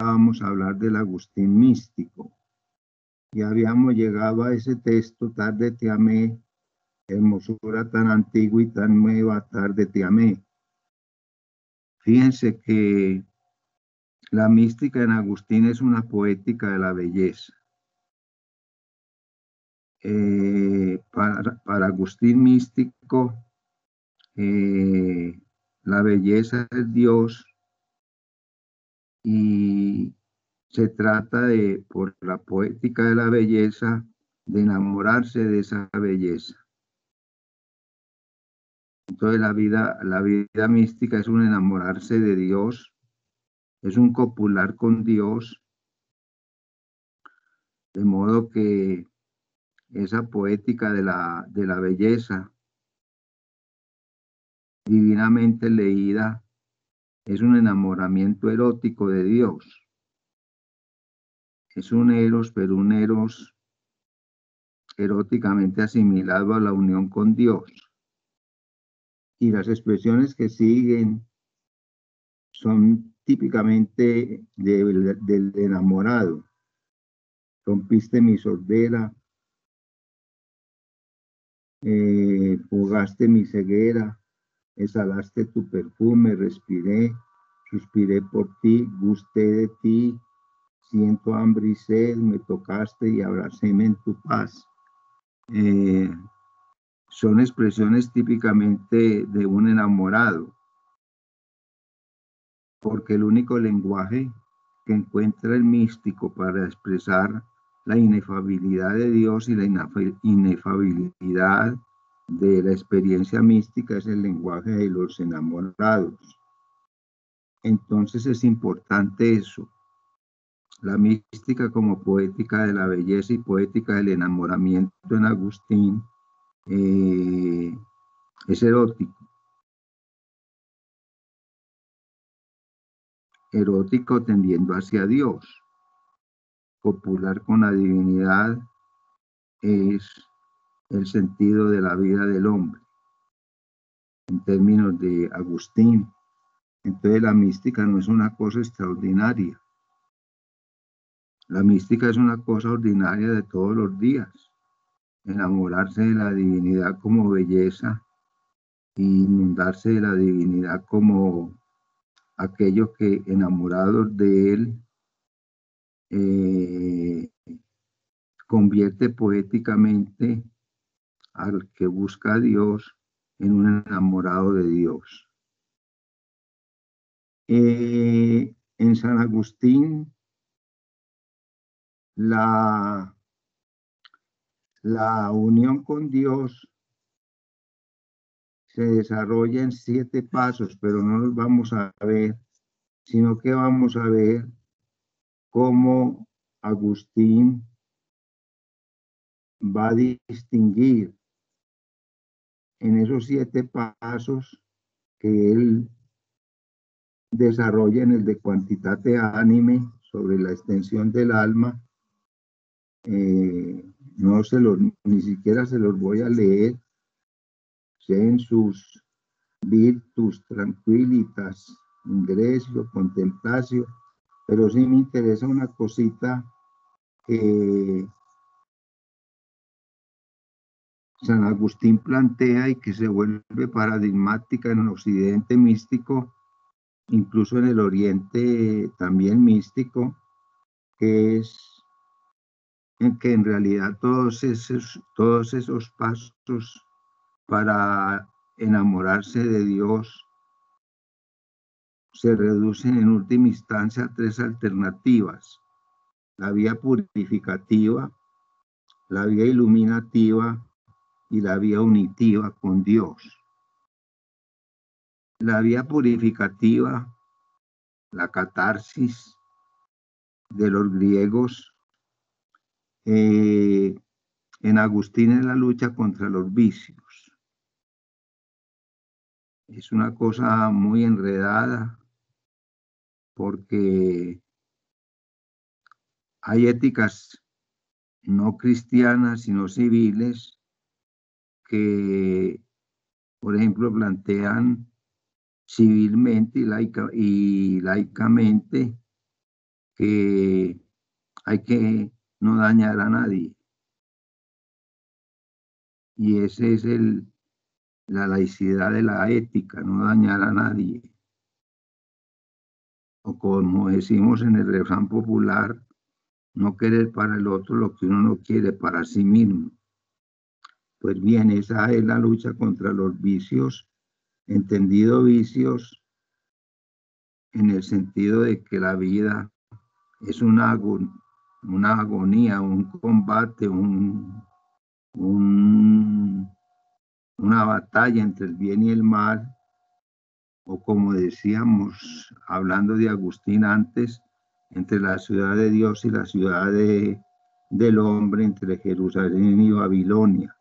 vamos a hablar del Agustín místico. Y habíamos llegado a ese texto, tarde te amé, hermosura tan antigua y tan nueva, tarde te amé. Fíjense que la mística en Agustín es una poética de la belleza. Para Agustín místico, la belleza es Dios y se trata de, por la poética de la belleza, de enamorarse de esa belleza. Entonces la vida mística es un enamorarse de Dios, es un copular con Dios, de modo que esa poética de la belleza divinamente leída es un enamoramiento erótico de Dios. Es un eros, pero un eros eróticamente asimilado a la unión con Dios. Y las expresiones que siguen son típicamente del enamorado. Rompiste mi sordera, fugaste mi ceguera, exhalaste tu perfume, respiré, suspiré por ti, gusté de ti, siento hambre y sed, me tocaste y abracéme en tu paz. Son expresiones típicamente de un enamorado, porque el único lenguaje que encuentra el místico para expresar la inefabilidad de Dios y la inefabilidad de la experiencia mística es el lenguaje de los enamorados. Entonces es importante eso. La mística como poética de la belleza y poética del enamoramiento en Agustín es erótico. Erótico tendiendo hacia Dios. Copular con la divinidad es el sentido de la vida del hombre, en términos de Agustín. Entonces la mística no es una cosa extraordinaria. La mística es una cosa ordinaria de todos los días. Enamorarse de la divinidad como belleza e inundarse de la divinidad como aquellos que enamorados de él convierte poéticamente al que busca a Dios en un enamorado de Dios. En San Agustín, la unión con Dios se desarrolla en 7 pasos, pero no los vamos a ver, sino que vamos a ver cómo Agustín va a distinguir en esos 7 pasos que él desarrolla en el de Quantitate Anime sobre la extensión del alma. No se los, ni siquiera se los voy a leer. En sus virtus tranquilitas, ingreso, contemplatio, pero sí me interesa una cosita que San Agustín plantea y que se vuelve paradigmática en el occidente místico, incluso en el oriente también místico, que es en que en realidad todos esos pasos para enamorarse de Dios se reducen en última instancia a 3 alternativas: la vía purificativa, la vía iluminativa y la vía unitiva con Dios. La vía purificativa, la catarsis de los griegos, en Agustín es la lucha contra los vicios. Es una cosa muy enredada porque hay éticas no cristianas, sino civiles, que, por ejemplo, plantean civilmente y laicamente que hay que no dañar a nadie. Y ese es la laicidad de la ética, no dañar a nadie. O como decimos en el refrán popular, no querer para el otro lo que uno no quiere para sí mismo. Pues bien, esa es la lucha contra los vicios, entendido vicios en el sentido de que la vida es una agonía, un combate, una batalla entre el bien y el mal, o como decíamos, hablando de Agustín antes, entre la ciudad de Dios y la ciudad del hombre, entre Jerusalén y Babilonia.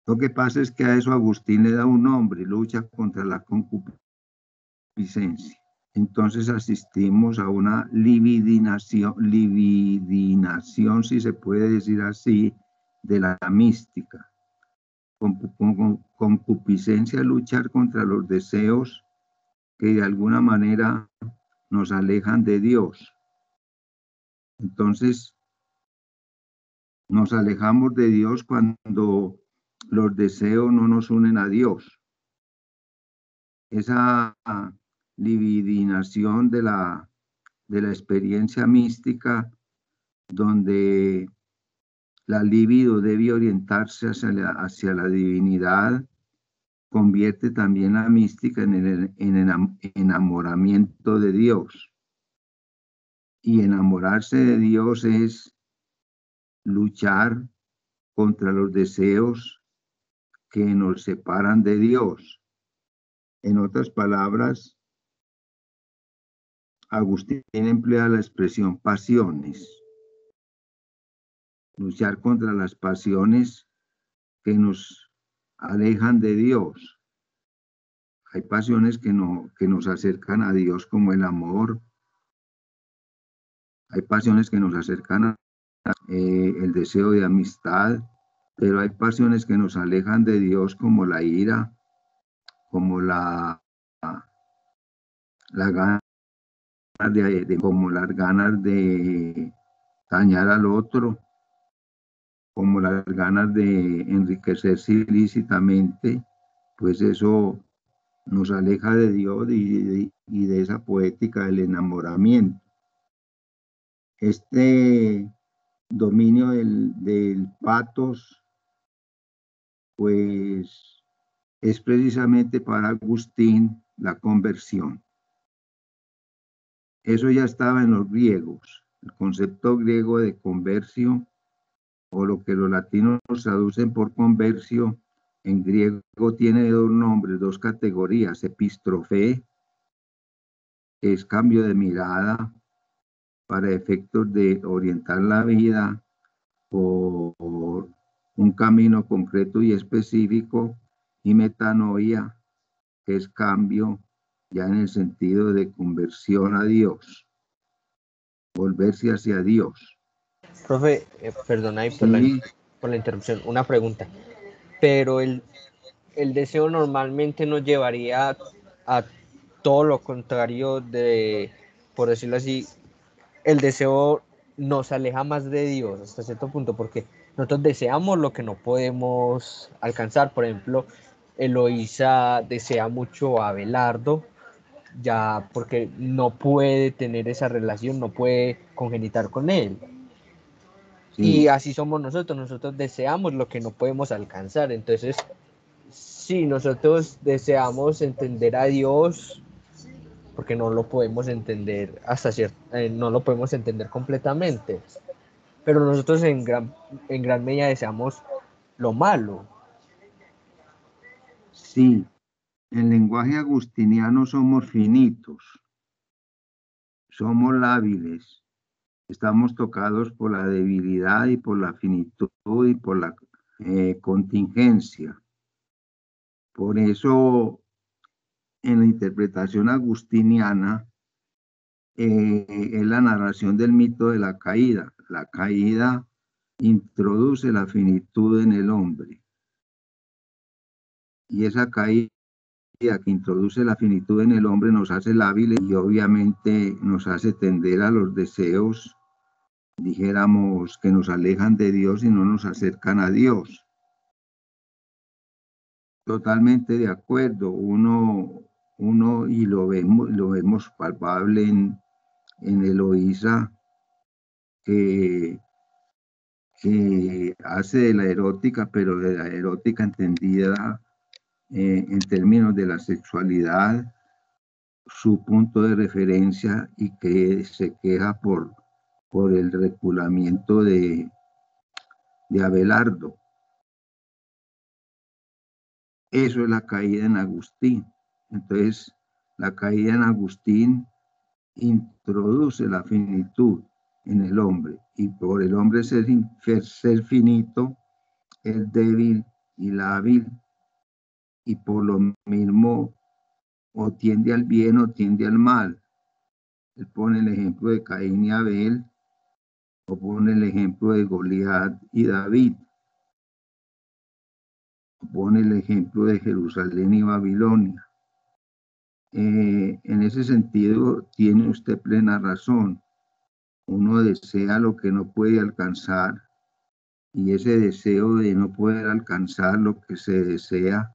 Lo que pasa es que a eso Agustín le da un nombre, lucha contra la concupiscencia. Entonces asistimos a una libidinación, si se puede decir así, de la mística. Concupiscencia, luchar contra los deseos que de alguna manera nos alejan de Dios. Entonces, nos alejamos de Dios cuando los deseos no nos unen a Dios. Esa libidinación de la experiencia mística, donde la libido debe orientarse hacia la divinidad, convierte también la mística en el enamoramiento de Dios. Y enamorarse de Dios es luchar contra los deseos que nos separan de Dios. En otras palabras, Agustín emplea la expresión pasiones. Luchar contra las pasiones que nos alejan de Dios. Hay pasiones que nos acercan a Dios, como el amor. Hay pasiones que nos acercan a el deseo de amistad, pero hay pasiones que nos alejan de Dios, como la ira, como la gana como las ganas de dañar al otro, como las ganas de enriquecerse ilícitamente. Pues eso nos aleja de Dios y de esa poética del enamoramiento. Este dominio del patos, pues es precisamente para Agustín la conversión. Eso ya estaba en los griegos. El concepto griego de conversión, o lo que los latinos traducen por conversión, en griego tiene dos nombres, dos categorías: epistrofé, que es cambio de mirada para efectos de orientar la vida por un camino concreto y específico, y metanoia, que es cambio ya en el sentido de conversión a Dios, volverse hacia Dios. Profe, perdona ahí Sí, por la interrupción, una pregunta. Pero el deseo normalmente nos llevaría a todo lo contrario de, por decirlo así, el deseo nos aleja más de Dios hasta cierto punto, porque nosotros deseamos lo que no podemos alcanzar. Por ejemplo, Eloísa desea mucho a Abelardo, ya porque no puede tener esa relación, no puede congenitar con él. Y sí, así somos nosotros deseamos lo que no podemos alcanzar. Entonces, si nosotros deseamos entender a Dios, porque no lo podemos entender hasta cierto, no lo podemos entender completamente, pero nosotros en gran medida deseamos lo malo. sí. En lenguaje agustiniano somos finitos, somos lábiles, estamos tocados por la debilidad y por la finitud y por la contingencia. Por eso, en la interpretación agustiniana, es la narración del mito de la caída. La caída introduce la finitud en el hombre. Y esa caída que introduce la finitud en el hombre nos hace lábiles y obviamente nos hace tender a los deseos, dijéramos, que nos alejan de Dios y no nos acercan a Dios. Totalmente de acuerdo, uno y lo vemos palpable en Eloísa, que hace de la erótica, pero de la erótica entendida en términos de la sexualidad, su punto de referencia, y que se queja por el reculamiento de Abelardo. Eso es la caída en Agustín. Entonces, la caída en Agustín introduce la finitud en el hombre, y por el hombre ser finito, es débil y lábil, y por lo mismo o tiende al bien o tiende al mal. Él pone el ejemplo de Caín y Abel, o pone el ejemplo de Goliat y David, o pone el ejemplo de Jerusalén y Babilonia. En ese sentido tiene usted plena razón. Uno desea lo que no puede alcanzar, y ese deseo de no poder alcanzar lo que se desea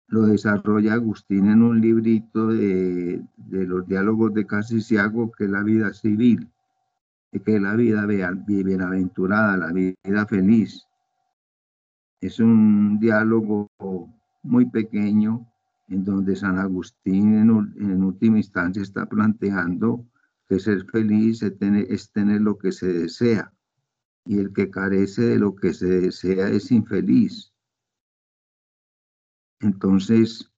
lo desarrolla Agustín en un librito de los diálogos de Casiciago, que es la vida civil, que es la vida bienaventurada, la vida feliz. Es un diálogo muy pequeño en donde San Agustín en última instancia está planteando que ser feliz es tener lo que se desea, y el que carece de lo que se desea es infeliz. Entonces,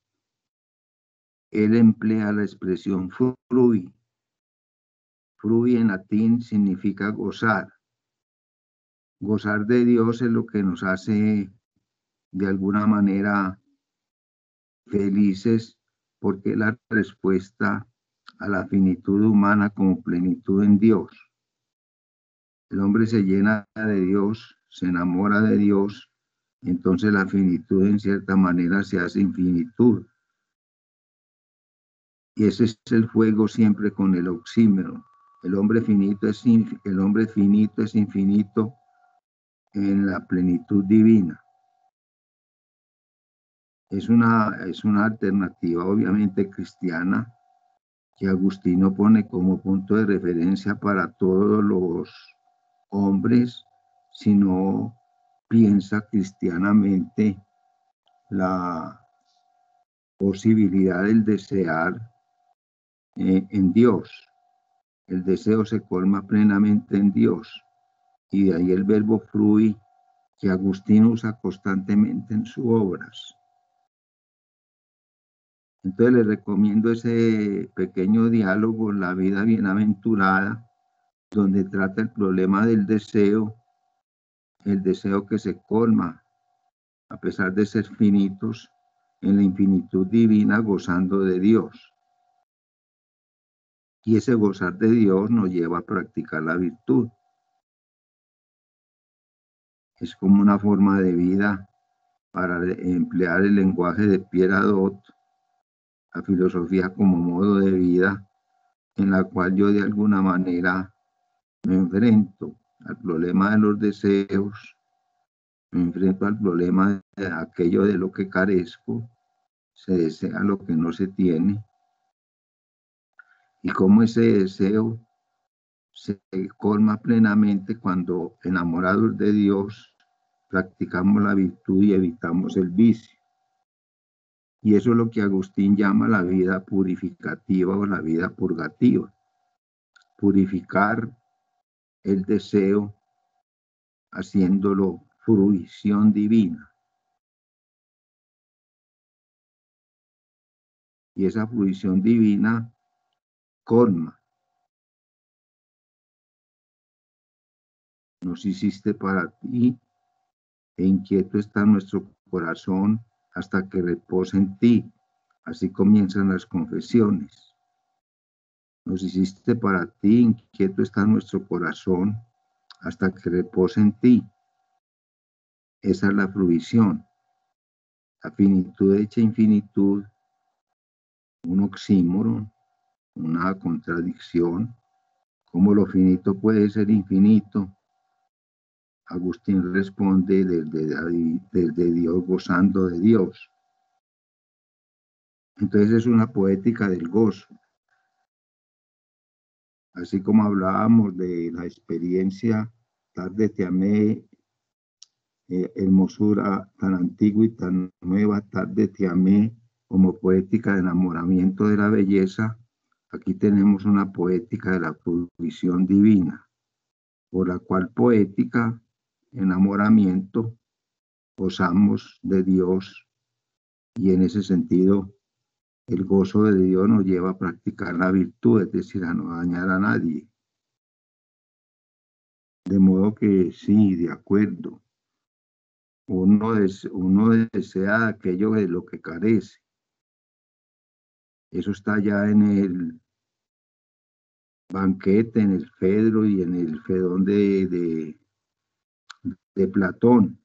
él emplea la expresión frui. Frui en latín significa gozar. Gozar de Dios es lo que nos hace de alguna manera felices, porque es la respuesta a la finitud humana como plenitud en Dios. El hombre se llena de Dios, se enamora de Dios, entonces la finitud en cierta manera se hace infinitud. Y ese es el juego siempre con el oxímoron. El hombre finito es infinito en la plenitud divina. Es una alternativa obviamente cristiana, que Agustino pone como punto de referencia para todos los hombres, si no piensa cristianamente la posibilidad del desear en Dios. El deseo se colma plenamente en Dios, y de ahí el verbo frui, que Agustín usa constantemente en sus obras. Entonces les recomiendo ese pequeño diálogo, La vida bienaventurada, donde trata el problema del deseo, el deseo que se colma, a pesar de ser finitos, en la infinitud divina, gozando de Dios. Y ese gozar de Dios nos lleva a practicar la virtud. Es como una forma de vida, para emplear el lenguaje de Pierre Hadot, la filosofía como modo de vida, en la cual yo de alguna manera me enfrento al problema de los deseos, me enfrento al problema de aquello de lo que carezco, se desea lo que no se tiene, y cómo ese deseo se colma plenamente cuando, enamorados de Dios, practicamos la virtud y evitamos el vicio. Y eso es lo que Agustín llama la vida purificativa o la vida purgativa. Purificar el deseo haciéndolo fruición divina. Y esa fruición divina colma. Nos hiciste para ti, e inquieto está nuestro corazón hasta que repose en ti. Así comienzan las confesiones. Nos hiciste para ti, inquieto está nuestro corazón hasta que repose en ti. Esa es la fruición. La finitud hecha infinitud un oxímoron, una contradicción. ¿Cómo lo finito puede ser infinito? Agustín responde desde Dios, gozando de Dios. Entonces es una poética del gozo. Así como hablábamos de la experiencia, tarde te amé, hermosura tan antigua y tan nueva, tarde te amé, como poética de enamoramiento de la belleza, aquí tenemos una poética de la fruición divina, por la cual poética, enamoramiento, gozamos de Dios, y en ese sentido el gozo de Dios nos lleva a practicar la virtud, es decir, a no dañar a nadie. De modo que sí, de acuerdo, uno desea aquello de lo que carece. Eso está ya en el banquete, en el Fedro y en el Fedón de Platón.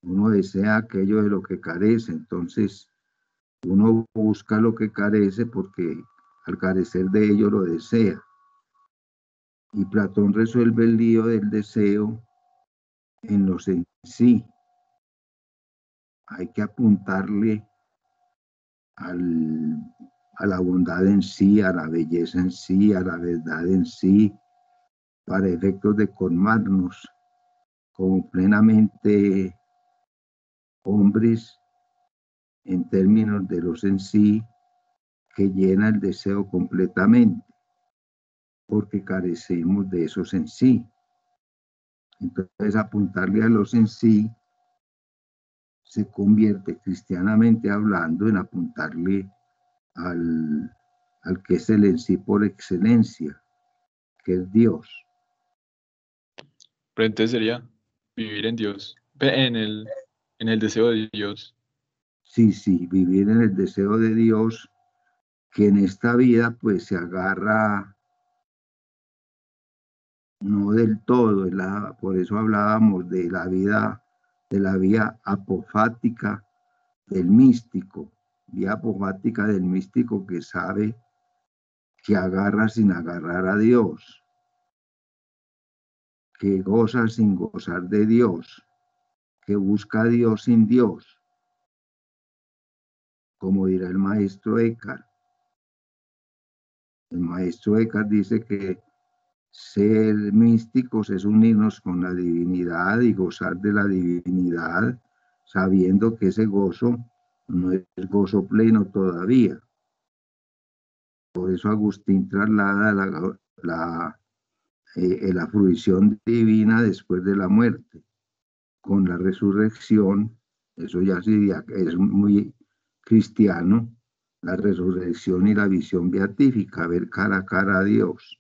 Uno desea aquello de lo que carece, entonces uno busca lo que carece porque al carecer de ello lo desea. Y Platón resuelve el lío del deseo en los en sí. Hay que apuntarle a la bondad en sí, a la belleza en sí, a la verdad en sí, para efectos de colmarnos como plenamente hombres en términos de los en sí, que llena el deseo completamente, porque carecemos de esos en sí. Entonces, apuntarle a los en sí se convierte, cristianamente hablando, en apuntarle al que es el en sí por excelencia, que es Dios. Pero entonces sería vivir en Dios, en el deseo de Dios. Sí, sí, vivir en el deseo de Dios, que en esta vida pues se agarra no del todo, por eso hablábamos de la vía apofática del místico, vía apofática del místico que sabe que agarra sin agarrar a Dios, que goza sin gozar de Dios, que busca a Dios sin Dios, como dirá el maestro Eckhart. El maestro Eckhart dice que ser místicos es unirnos con la divinidad y gozar de la divinidad, sabiendo que ese gozo no es gozo pleno todavía. Por eso Agustín traslada la fruición divina después de la muerte. Con la resurrección, eso ya es muy cristiano, la resurrección y la visión beatífica, ver cara a cara a Dios.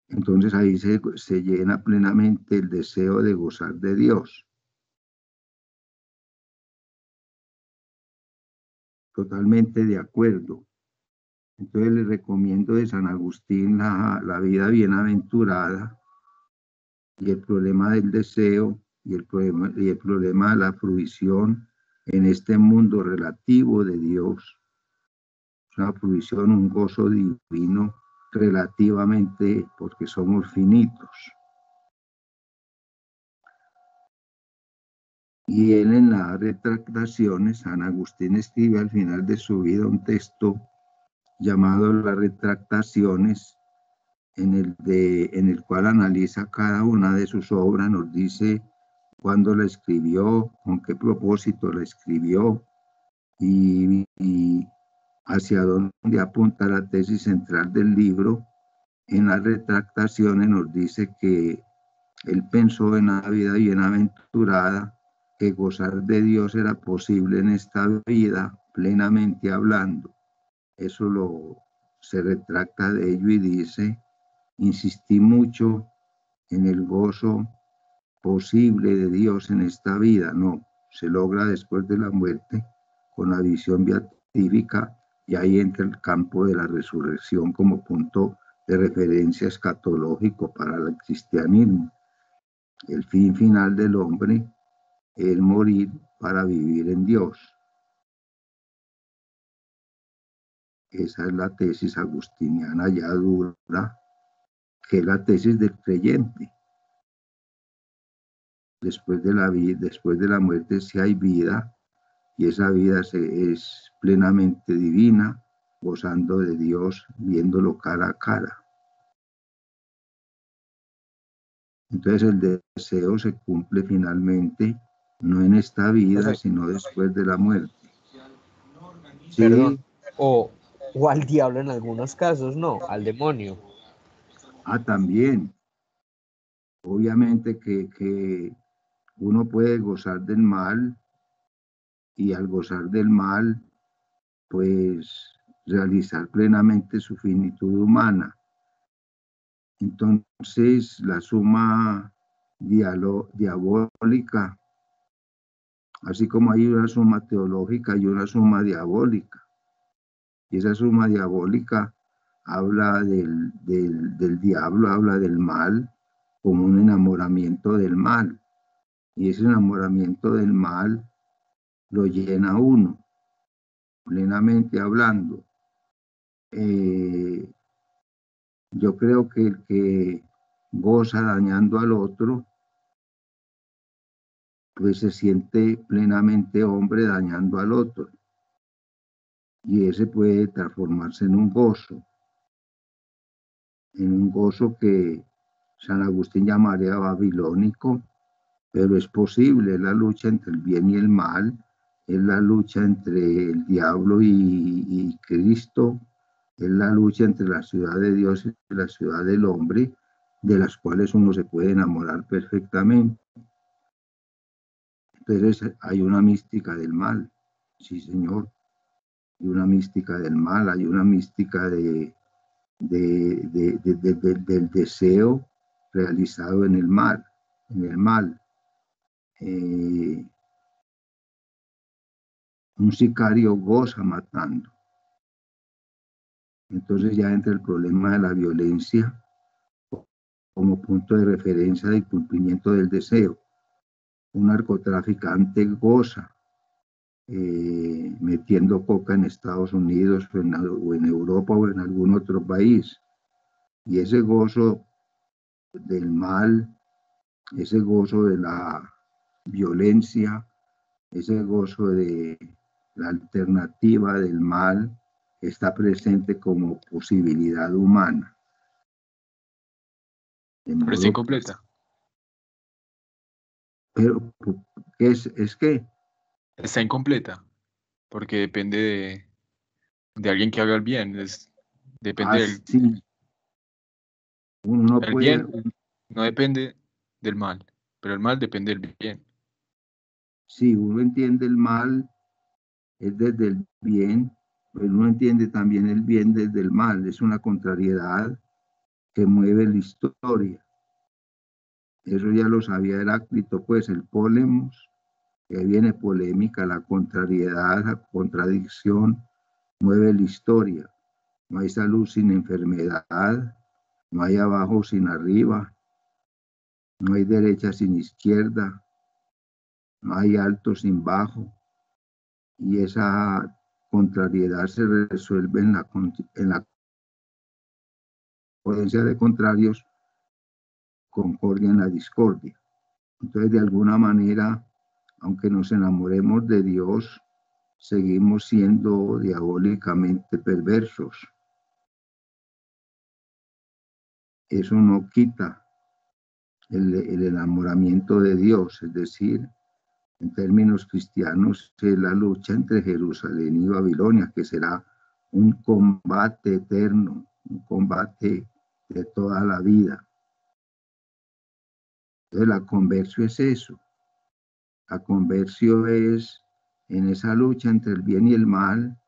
Entonces ahí se llena plenamente el deseo de gozar de Dios. Totalmente de acuerdo. Entonces les recomiendo de San Agustín la vida bienaventurada y el problema del deseo y el problema de la fruición en este mundo relativo de Dios. Una fruición, un gozo divino relativamente porque somos finitos. Y él en las retractaciones, San Agustín escribe al final de su vida un texto llamado Las Retractaciones, en el cual analiza cada una de sus obras, nos dice cuándo la escribió, con qué propósito la escribió y hacia dónde apunta la tesis central del libro. En las retractaciones nos dice que él pensó en la vida bienaventurada, que gozar de Dios era posible en esta vida, plenamente hablando. Eso se retracta de ello y dice: insistí mucho en el gozo posible de Dios en esta vida. No, se logra después de la muerte con la visión beatífica, y ahí entra el campo de la resurrección como punto de referencia escatológico para el cristianismo. El fin final del hombre es morir para vivir en Dios. esa es la tesis agustiniana ya dura, que es la tesis del creyente. Después de la vida, después de la muerte, sí hay vida, y esa vida es plenamente divina, gozando de Dios, viéndolo cara a cara. Entonces el deseo se cumple finalmente, no en esta vida, sino después de la muerte. Perdón, Sí. o al diablo en algunos casos, no, al demonio. También. Obviamente que uno puede gozar del mal, y al gozar del mal, pues realizar plenamente su finitud humana. Entonces, la suma diabólica, así como hay una suma teológica y una suma diabólica. Y esa suma diabólica habla del diablo, habla del mal, como un enamoramiento del mal. Y ese enamoramiento del mal lo llena uno, plenamente hablando. Yo creo que el que goza dañando al otro, pues se siente plenamente hombre dañando al otro. Y ese puede transformarse en un gozo que San Agustín llamaría babilónico, pero es posible, es la lucha entre el bien y el mal, es la lucha entre el diablo y Cristo, es la lucha entre la ciudad de Dios y la ciudad del hombre, de las cuales uno se puede enamorar perfectamente. Entonces hay una mística del mal, sí señor, hay una mística del mal, hay una mística del deseo realizado en el mal, un sicario goza matando. Entonces ya entra el problema de la violencia como punto de referencia del cumplimiento del deseo. Un narcotraficante goza metiendo coca en Estados Unidos o en Europa o en algún otro país. Y ese gozo del mal, ese gozo de la violencia, ese gozo de la alternativa del mal, está presente como posibilidad humana. Pero está incompleta. Pero es que Está incompleta, porque depende de alguien que haga el bien. Depende así uno el puede, bien no depende del mal, pero el mal depende del bien. si uno entiende el mal, es desde el bien, pero uno entiende también el bien desde el mal. Es una contrariedad que mueve la historia. Eso ya lo sabía Heráclito, pues el polemos, que viene polémica, la contrariedad, la contradicción, mueve la historia. No hay salud sin enfermedad, no hay abajo sin arriba, no hay derecha sin izquierda, no hay alto sin bajo. Y esa contrariedad se resuelve en la potencia de contrarios, concordia en la discordia. Entonces, de alguna manera, aunque nos enamoremos de Dios, seguimos siendo diabólicamente perversos. Eso no quita el enamoramiento de Dios, es decir, en términos cristianos, es la lucha entre Jerusalén y Babilonia, que será un combate eterno, un combate de toda la vida. Entonces, la conversión es eso. La conversión es, en esa lucha entre el bien y el mal,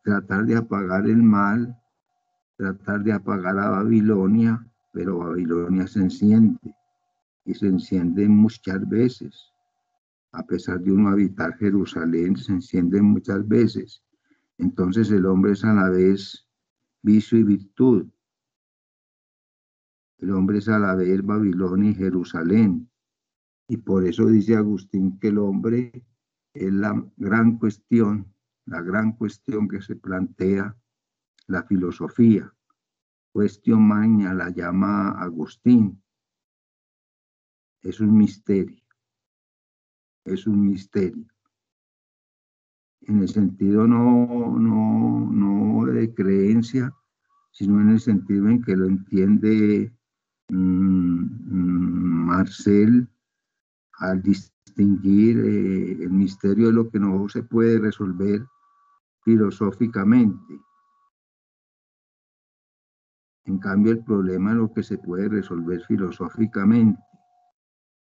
tratar de apagar el mal, tratar de apagar a Babilonia, pero Babilonia se enciende, y se enciende muchas veces. A pesar de uno habitar Jerusalén, se enciende muchas veces. Entonces el hombre es a la vez vicio y virtud. El hombre es a la vez Babilonia y Jerusalén. Y por eso dice Agustín que el hombre es la gran cuestión la gran cuestión que se plantea la filosofía. Cuestión magna la llama Agustín. Es un misterio. Es un misterio. En el sentido no de creencia, sino en el sentido en que lo entiende Marcel al distinguir el misterio de lo que no se puede resolver filosóficamente. En cambio, el problema es lo que se puede resolver filosóficamente.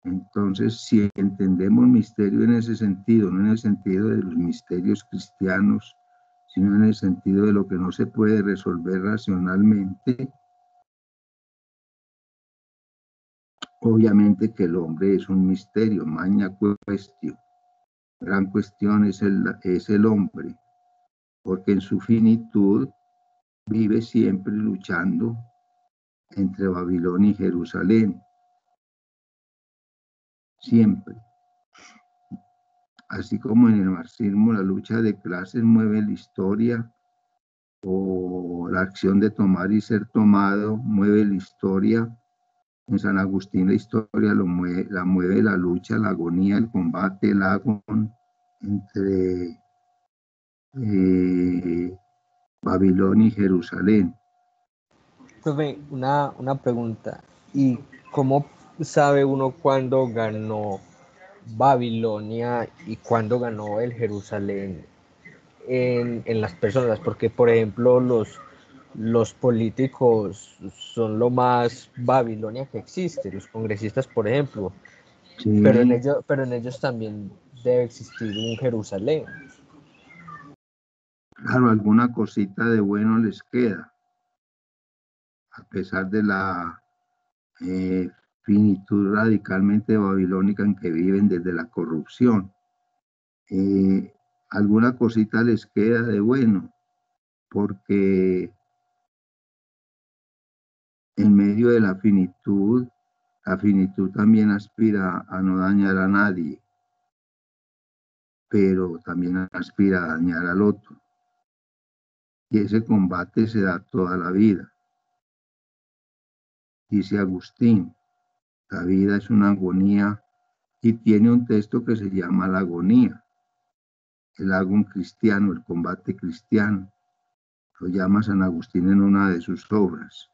Entonces, si entendemos misterio en ese sentido, no en el sentido de los misterios cristianos, sino en el sentido de lo que no se puede resolver racionalmente, obviamente que el hombre es un misterio, magna cuestión. Gran cuestión es el hombre, porque en su finitud vive siempre luchando entre Babilonia y Jerusalén. Siempre. Así como en el marxismo la lucha de clases mueve la historia, o la acción de tomar y ser tomado mueve la historia, en San Agustín la historia la mueve la lucha, la agonía, el combate, el agón entre Babilonia y Jerusalén. Profe, una pregunta. ¿Y cómo sabe uno cuándo ganó Babilonia y cuándo ganó el Jerusalén en las personas? Porque, por ejemplo, los políticos son lo más Babilonia que existe, los congresistas, por ejemplo, Sí, pero en ellos también debe existir un Jerusalén. claro, alguna cosita de bueno les queda, a pesar de la finitud radicalmente babilónica en que viven desde la corrupción. Alguna cosita les queda de bueno, porque en medio de la finitud también aspira a no dañar a nadie, pero también aspira a dañar al otro. Y ese combate se da toda la vida. Dice Agustín, la vida es una agonía, y tiene un texto que se llama La agonía, el agón cristiano, el combate cristiano. Lo llama San Agustín en una de sus obras.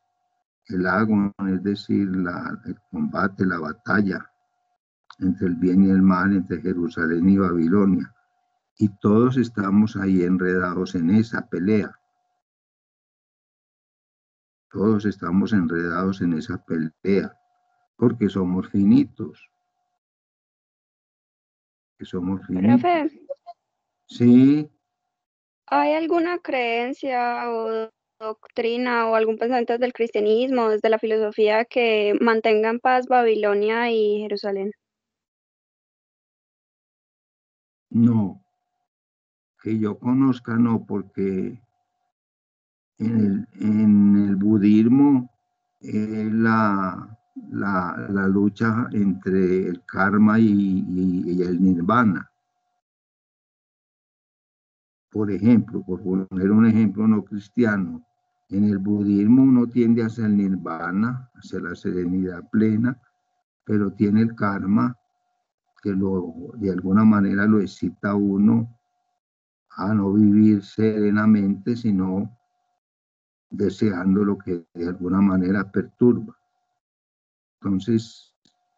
El agón, es decir, el combate, la batalla entre el bien y el mal, entre Jerusalén y Babilonia. Y todos estamos ahí enredados en esa pelea. Todos estamos enredados en esa pelea, porque somos finitos. Que somos finitos. Profe, Sí, ¿hay alguna creencia o doctrina o algún pensamiento del cristianismo, desde la filosofía, que mantenga en paz Babilonia y Jerusalén? no. Que yo conozca, no, porque en el budismo la lucha entre el karma y el nirvana. Por ejemplo, por poner un ejemplo no cristiano, en el budismo uno tiende hacia el nirvana, hacia la serenidad plena, pero tiene el karma que de alguna manera lo excita a uno a no vivir serenamente, sino deseando lo que de alguna manera perturba. Entonces,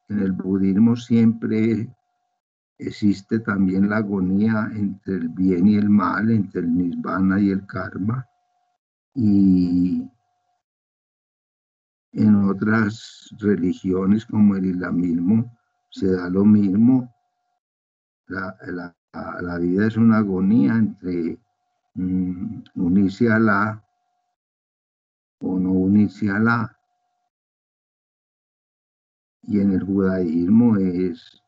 en el budismo siempre existe también la agonía entre el bien y el mal, entre el nirvana y el karma. Y en otras religiones como el islamismo se da lo mismo. La vida es una agonía entre unirse a Alá o no unirse a Alá. Y en el judaísmo es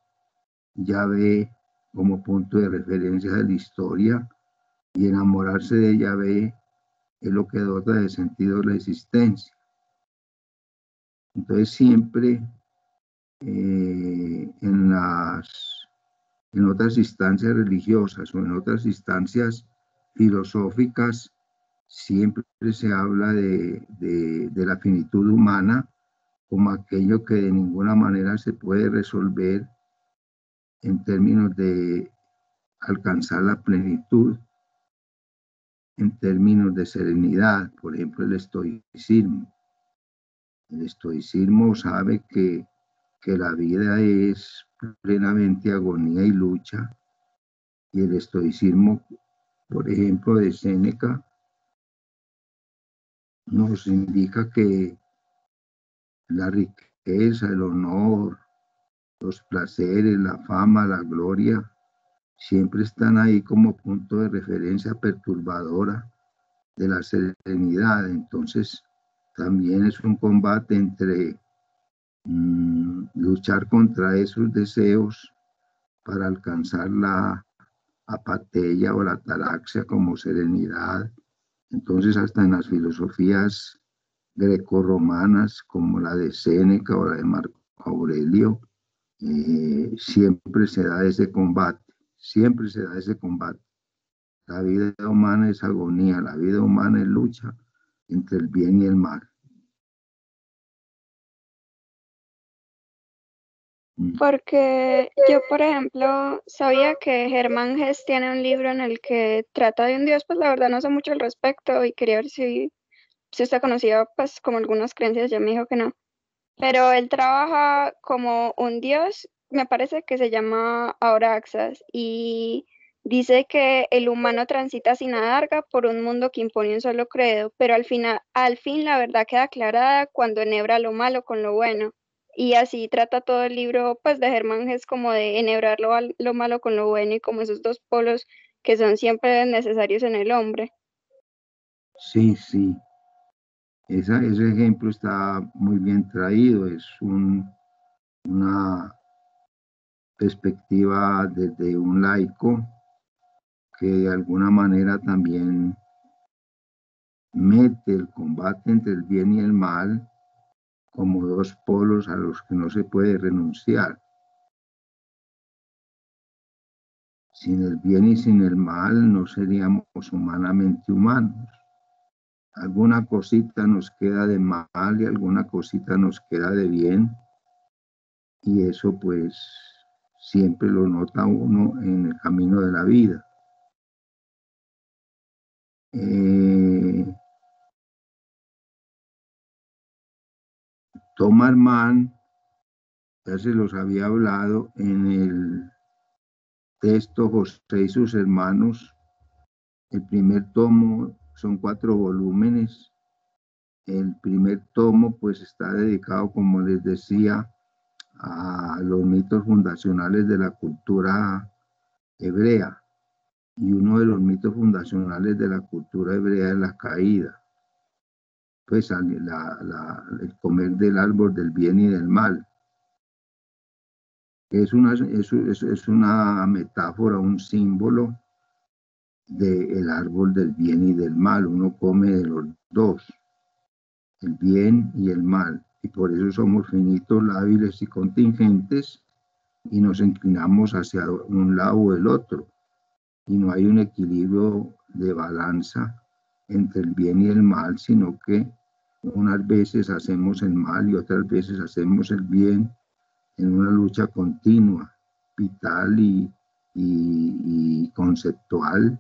Yahvé como punto de referencia de la historia, y enamorarse de Yahvé es lo que dota de sentido la existencia. Entonces siempre en otras instancias religiosas o en otras instancias filosóficas siempre se habla de la finitud humana como aquello que de ninguna manera se puede resolver en términos de alcanzar la plenitud, en términos de serenidad. Por ejemplo, el estoicismo. El estoicismo sabe que la vida es plenamente agonía y lucha, y el estoicismo, por ejemplo, de Séneca, nos indica que la riqueza, el honor, los placeres, la fama, la gloria, siempre están ahí como punto de referencia perturbadora de la serenidad. Entonces, también es un combate entre luchar contra esos deseos para alcanzar la apatía o la ataraxia como serenidad. Entonces, hasta en las filosofías grecorromanas, como la de Séneca o la de Marco Aurelio, siempre se da ese combate, siempre se da ese combate. La vida humana es agonía, la vida humana es lucha entre el bien y el mal. Porque yo, por ejemplo, sabía que Germán Hesse tiene un libro en el que trata de un dios, pues la verdad no sé mucho al respecto y quería ver si usted conocía pues como algunas creencias, ya me dijo que no. Pero él trabaja como un dios, me parece que se llama Auraxas, y dice que el humano transita sin adarga por un mundo que impone un solo credo, pero al fin la verdad queda aclarada cuando enhebra lo malo con lo bueno. Y así trata todo el libro pues de Germán Hesse como de enhebrar lo malo con lo bueno y como esos dos polos que son siempre necesarios en el hombre. Sí, sí. Ese ejemplo está muy bien traído. Es una perspectiva desde un laico que de alguna manera también mete el combate entre el bien y el mal como dos polos a los que no se puede renunciar. Sin el bien y sin el mal no seríamos humanamente humanos. Alguna cosita nos queda de mal y alguna cosita nos queda de bien, y eso pues siempre lo nota uno en el camino de la vida. Thomas Mann, ya se los había hablado en el texto José y sus hermanos. El primer tomo son 4 volúmenes. El primer tomo pues está dedicado, como les decía, a los mitos fundacionales de la cultura hebrea. Y uno de los mitos fundacionales de la cultura hebrea es la caída. Pues el comer del árbol del bien y del mal. Es una metáfora, un símbolo del árbol del bien y del mal. Uno come de los dos, el bien y el mal. Y por eso somos finitos, lábiles y contingentes, y nos inclinamos hacia un lado o el otro. Y no hay un equilibrio de balanza entre el bien y el mal, sino que unas veces hacemos el mal y otras veces hacemos el bien, en una lucha continua, vital y conceptual,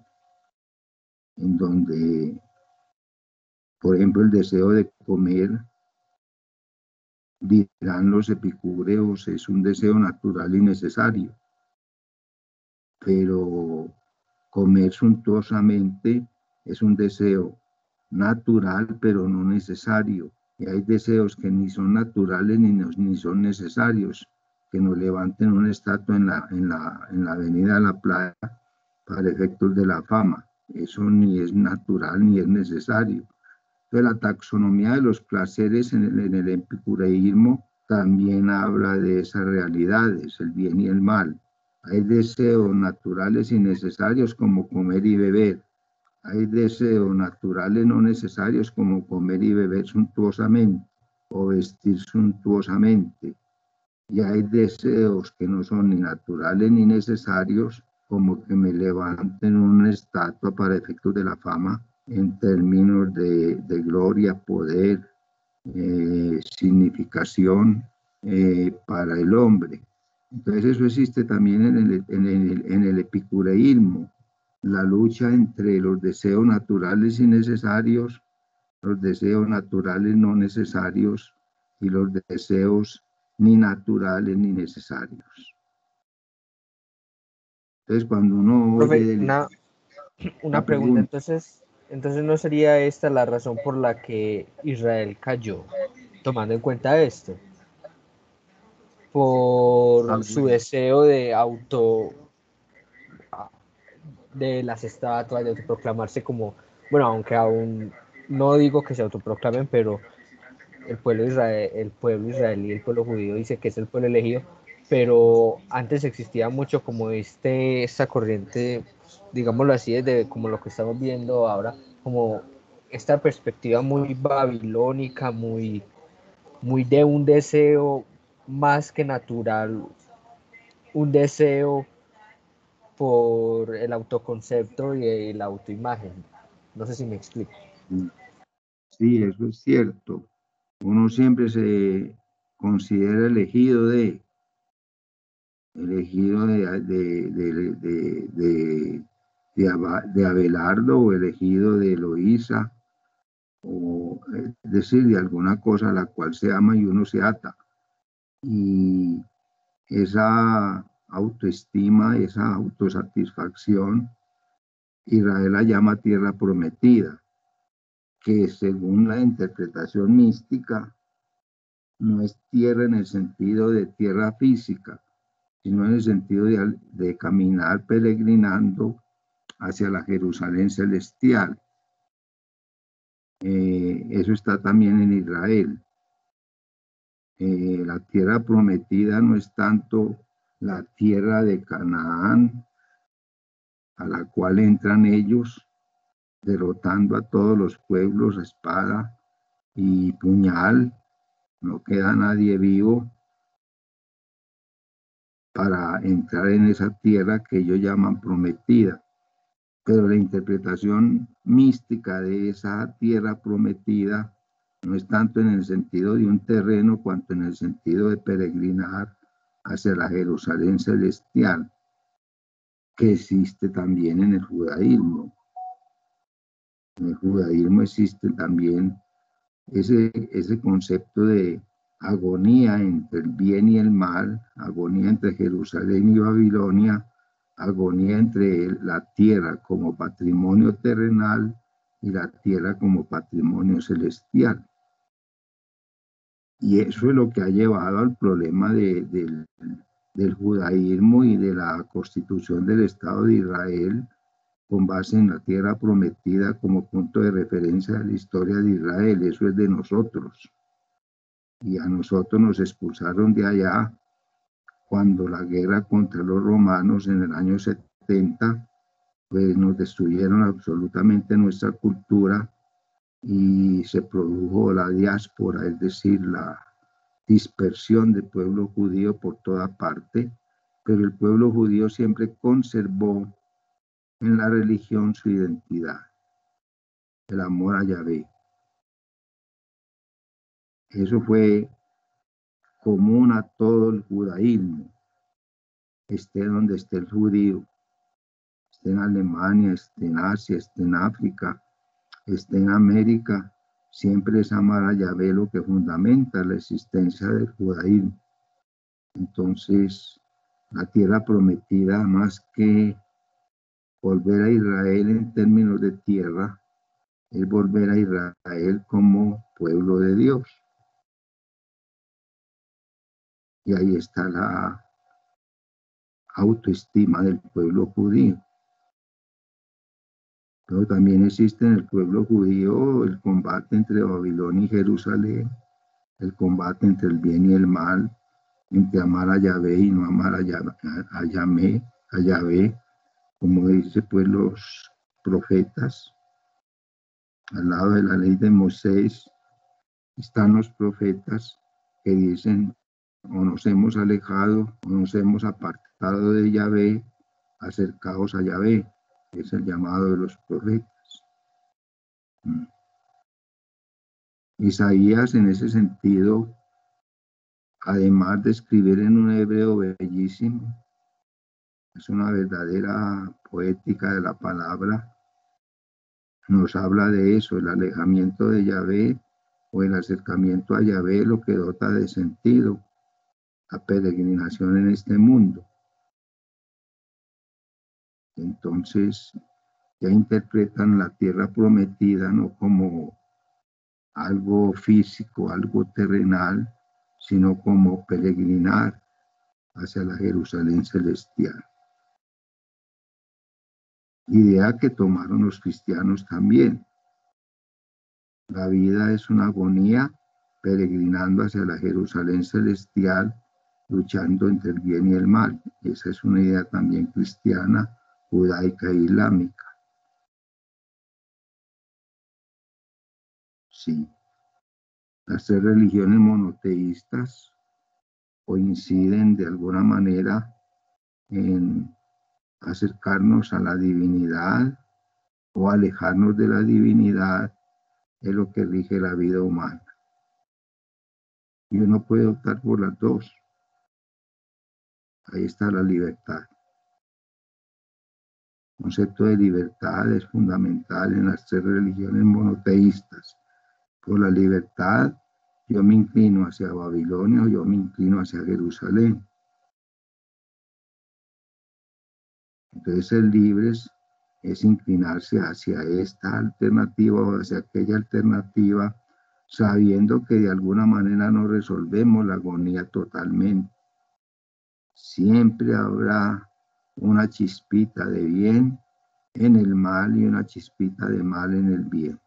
en donde, por ejemplo, el deseo de comer, dirán los epicúreos, es un deseo natural y necesario, pero comer suntuosamente es un deseo natural, pero no necesario. Y hay deseos que ni son naturales ni son necesarios, que nos levanten una estatua en la avenida de la playa para efectos de la fama. Eso ni es natural ni es necesario. Entonces, la taxonomía de los placeres en el epicureísmo también habla de esas realidades, el bien y el mal. Hay deseos naturales y necesarios como comer y beber. Hay deseos naturales no necesarios como comer y beber suntuosamente o vestir suntuosamente. Y hay deseos que no son ni naturales ni necesarios como que me levanten una estatua para efectos de la fama en términos de gloria, poder, significación para el hombre. Entonces eso existe también en el epicureísmo, la lucha entre los deseos naturales y necesarios, los deseos naturales no necesarios y los deseos ni naturales ni necesarios. Entonces cuando uno Profe, oye una pregunta, entonces no sería esta la razón por la que Israel cayó, tomando en cuenta esto, por su deseo de de las estatuas, de autoproclamarse como, bueno, aunque aún no digo que se autoproclamen, pero el pueblo israelí, el pueblo judío dice que es el pueblo elegido, pero antes existía mucho como esta corriente, digámoslo así, desde como lo que estamos viendo ahora, como esta perspectiva muy babilónica, muy de un deseo más que natural, un deseo por el autoconcepto y la autoimagen. No sé si me explico. Sí, eso es cierto. Uno siempre se considera elegido de Abelardo o elegido de Eloísa, o es decir, de alguna cosa a la cual se ama y uno se ata. Y esa autoestima, esa autosatisfacción, Israel la llama tierra prometida, que según la interpretación mística, no es tierra en el sentido de tierra física, sino en el sentido de caminar peregrinando hacia la Jerusalén celestial. Eso está también en Israel. La tierra prometida no es tanto la tierra de Canaán, a la cual entran ellos, derrotando a todos los pueblos a espada y puñal, no queda nadie vivo para entrar en esa tierra que ellos llaman prometida. Pero la interpretación mística de esa tierra prometida no es tanto en el sentido de un terreno, cuanto en el sentido de peregrinar hacia la Jerusalén celestial, que existe también en el judaísmo. En el judaísmo existe también ese concepto de agonía entre el bien y el mal, agonía entre Jerusalén y Babilonia, agonía entre la tierra como patrimonio terrenal y la tierra como patrimonio celestial. Y eso es lo que ha llevado al problema del judaísmo y de la constitución del Estado de Israel con base en la tierra prometida como punto de referencia de la historia de Israel. Eso es de nosotros. Y a nosotros nos expulsaron de allá cuando la guerra contra los romanos en el año 70, pues nos destruyeron absolutamente nuestra cultura y se produjo la diáspora, es decir, la dispersión del pueblo judío por toda parte, pero el pueblo judío siempre conservó en la religión su identidad, el amor a Yahvé. Eso fue común a todo el judaísmo, esté donde esté el judío, esté en Alemania, esté en Asia, esté en África, esté en América, siempre es amar a Yahvé lo que fundamenta la existencia del judaísmo. Entonces, la tierra prometida, más que volver a Israel en términos de tierra, es volver a Israel como pueblo de Dios. Y ahí está la autoestima del pueblo judío. Pero también existe en el pueblo judío el combate entre Babilonia y Jerusalén, el combate entre el bien y el mal, entre amar a Yahvé y no amar a Yahvé, como dice pues los profetas. Al lado de la ley de Moisés están los profetas que dicen: o nos hemos alejado o nos hemos apartado de Yahvé, acercaos a Yahvé, es el llamado de los profetas. Isaías, en ese sentido, además de escribir en un hebreo bellísimo, es una verdadera poética de la palabra, nos habla de eso, el alejamiento de Yahvé o el acercamiento a Yahvé, lo que dota de sentido la peregrinación en este mundo. Entonces, ya interpretan la tierra prometida no como algo físico, algo terrenal, sino como peregrinar hacia la Jerusalén celestial. Idea que tomaron los cristianos también. La vida es una agonía peregrinando hacia la Jerusalén celestial, luchando entre el bien y el mal. Esa es una idea también cristiana, judaica e islámica. Sí. Las tres religiones monoteístas coinciden de alguna manera en acercarnos a la divinidad o alejarnos de la divinidad, es lo que rige la vida humana. Y uno puede optar por las dos. Ahí está la libertad. El concepto de libertad es fundamental en las tres religiones monoteístas. Por la libertad, yo me inclino hacia Babilonia o yo me inclino hacia Jerusalén. Entonces, ser libres es inclinarse hacia esta alternativa o hacia aquella alternativa, sabiendo que de alguna manera no resolvemos la agonía totalmente. Siempre habrá una chispita de bien en el mal y una chispita de mal en el bien.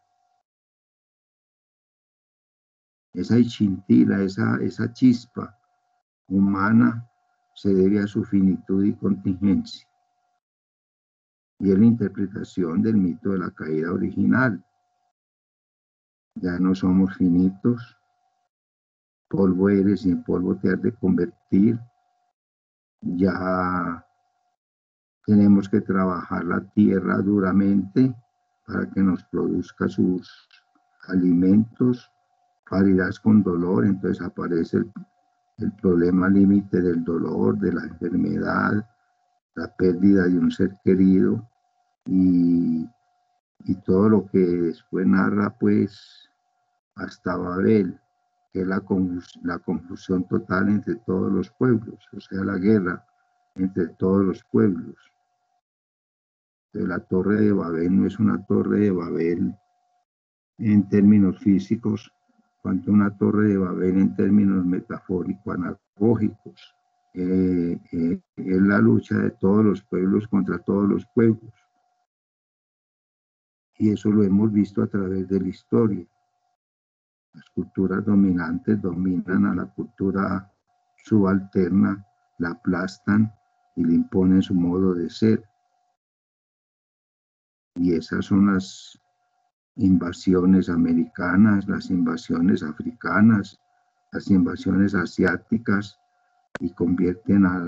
Esa chintila, esa chispa humana se debe a su finitud y contingencia. Y es la interpretación del mito de la caída original. Ya no somos finitos, polvo eres y en polvo te has de convertir. Ya tenemos que trabajar la tierra duramente para que nos produzca sus alimentos. Parirás con dolor, entonces aparece el problema límite del dolor, de la enfermedad, la pérdida de un ser querido y todo lo que después narra pues hasta Babel, que es la confusión total entre todos los pueblos, o sea, la guerra entre todos los pueblos. Entonces, la torre de Babel no es una torre de Babel en términos físicos, cuanto una torre de Babel en términos metafóricos, anagógicos. Es la lucha de todos los pueblos contra todos los pueblos. Y eso lo hemos visto a través de la historia. Las culturas dominantes dominan a la cultura subalterna, la aplastan y le imponen su modo de ser. Y esas son las invasiones americanas, las invasiones africanas, las invasiones asiáticas, y convierten a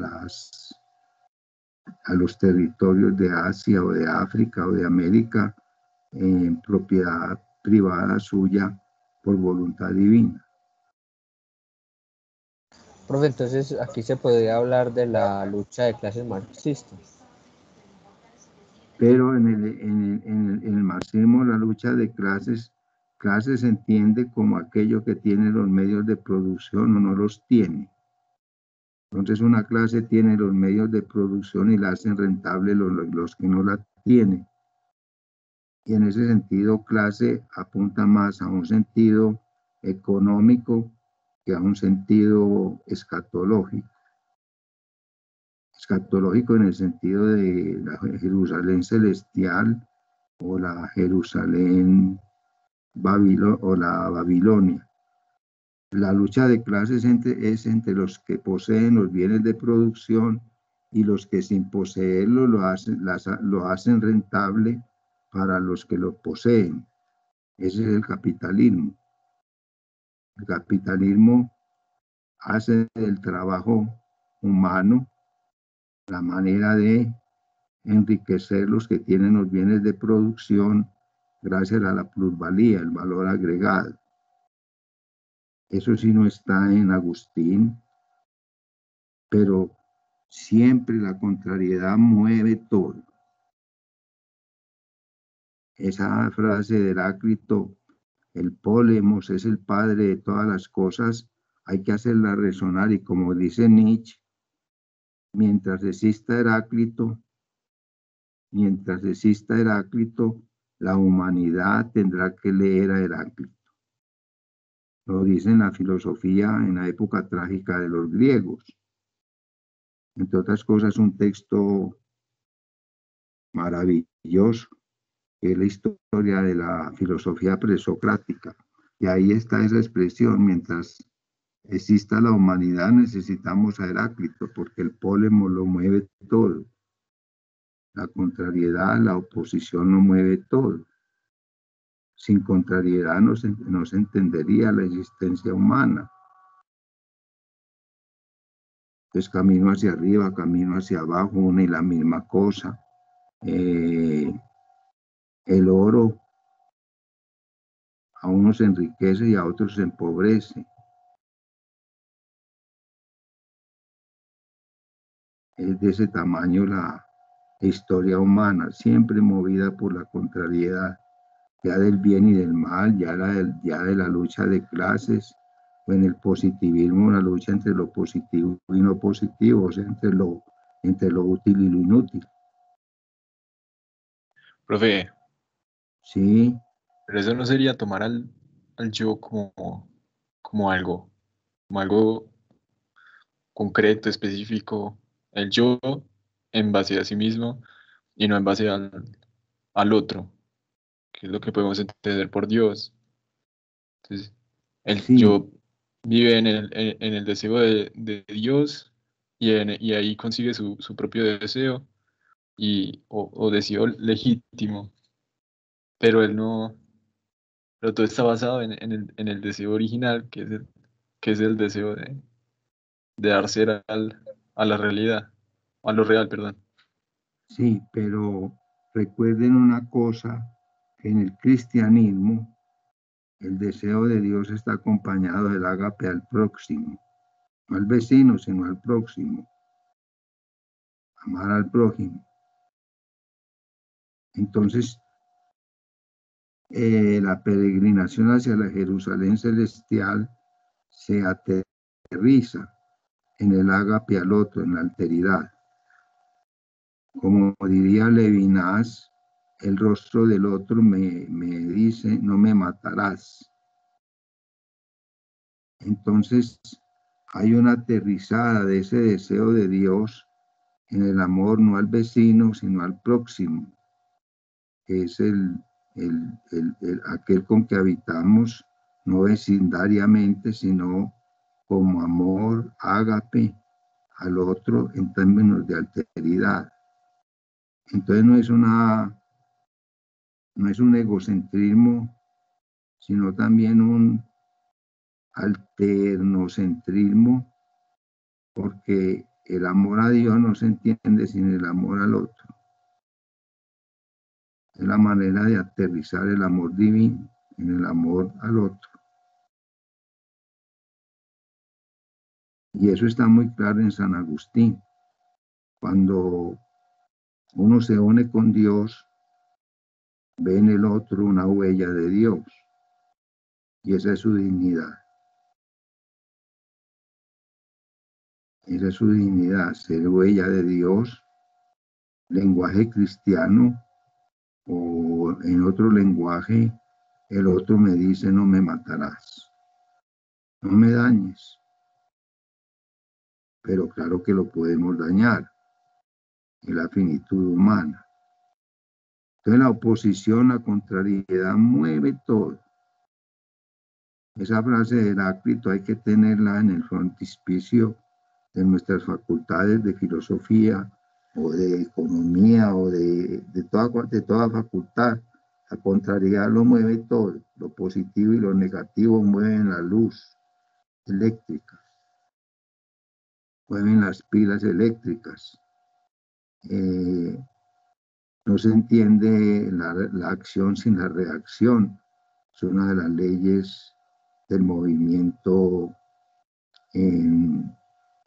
los territorios de Asia o de África o de América en propiedad privada suya por voluntad divina. Profe, entonces aquí se podría hablar de la lucha de clases marxistas. Pero en el marxismo la lucha de clases se entiende como aquello que tiene los medios de producción o no los tiene. Entonces una clase tiene los medios de producción y la hacen rentable los que no la tienen. Y en ese sentido clase apunta más a un sentido económico que a un sentido escatológico. Escatológico en el sentido de la Jerusalén celestial o la Jerusalén o la Babilonia. La lucha de clases es entre los que poseen los bienes de producción y los que sin poseerlo lo hacen rentable para los que lo poseen. Ese es el capitalismo. El capitalismo hace del trabajo humano la manera de enriquecer los que tienen los bienes de producción gracias a la plusvalía, el valor agregado. Eso sí no está en Agustín, pero siempre la contrariedad mueve todo. Esa frase de Heráclito, el pólemos es el padre de todas las cosas, hay que hacerla resonar, y como dice Nietzsche, mientras exista Heráclito, la humanidad tendrá que leer a Heráclito. Lo dice en la filosofía en la época trágica de los griegos. Entre otras cosas, un texto maravilloso, que es la historia de la filosofía presocrática. Y ahí está esa expresión: mientras exista la humanidad necesitamos a Heráclito, porque el pólemo lo mueve todo. La contrariedad, la oposición lo mueve todo. Sin contrariedad no se entendería la existencia humana. Entonces, camino hacia arriba, camino hacia abajo, una y la misma cosa. El oro a unos enriquece y a otros empobrece. Es de ese tamaño la historia humana, siempre movida por la contrariedad, ya del bien y del mal, ya de la lucha de clases, o en el positivismo, la lucha entre lo positivo y lo positivo, o sea, entre lo útil y lo inútil. Profe, Sí, pero eso no sería tomar al yo como algo concreto, específico, el yo en base a sí mismo y no en base al otro, que es lo que podemos entender por Dios. Entonces, el sí, yo vive en el deseo de Dios y ahí consigue su propio deseo o deseo legítimo, pero él no, pero todo está basado en el deseo original, que es el deseo de dar ser a la realidad, a lo real, perdón. sí, pero recuerden una cosa, que en el cristianismo el deseo de Dios está acompañado del ágape al próximo, no al vecino, sino al próximo, amar al prójimo. Entonces, la peregrinación hacia la Jerusalén celestial se aterriza en el ágape al otro, en la alteridad. Como diría Levinas, el rostro del otro me dice: no me matarás. Entonces, hay una aterrizada de ese deseo de Dios en el amor, no al vecino, sino al próximo, que es aquel con que habitamos, no vecindariamente, sino como amor, ágape al otro en términos de alteridad. Entonces no es un egocentrismo, sino también un alternocentrismo, porque el amor a Dios no se entiende sin el amor al otro. Es la manera de aterrizar el amor divino en el amor al otro. Y eso está muy claro en San Agustín. Cuando uno se une con Dios, ve en el otro una huella de Dios. Y esa es su dignidad. Esa es su dignidad, ser huella de Dios, lenguaje cristiano, o en otro lenguaje, el otro me dice: no me matarás, no me dañes. Pero claro que lo podemos dañar, en la finitud humana. Entonces la oposición, la contrariedad mueve todo. Esa frase de Heráclito hay que tenerla en el frontispicio de nuestras facultades de filosofía o de economía o de toda facultad. La contrariedad lo mueve todo. Lo positivo y lo negativo mueven la luz eléctrica, mueven las pilas eléctricas. No se entiende la acción sin la reacción. Es una de las leyes del movimiento en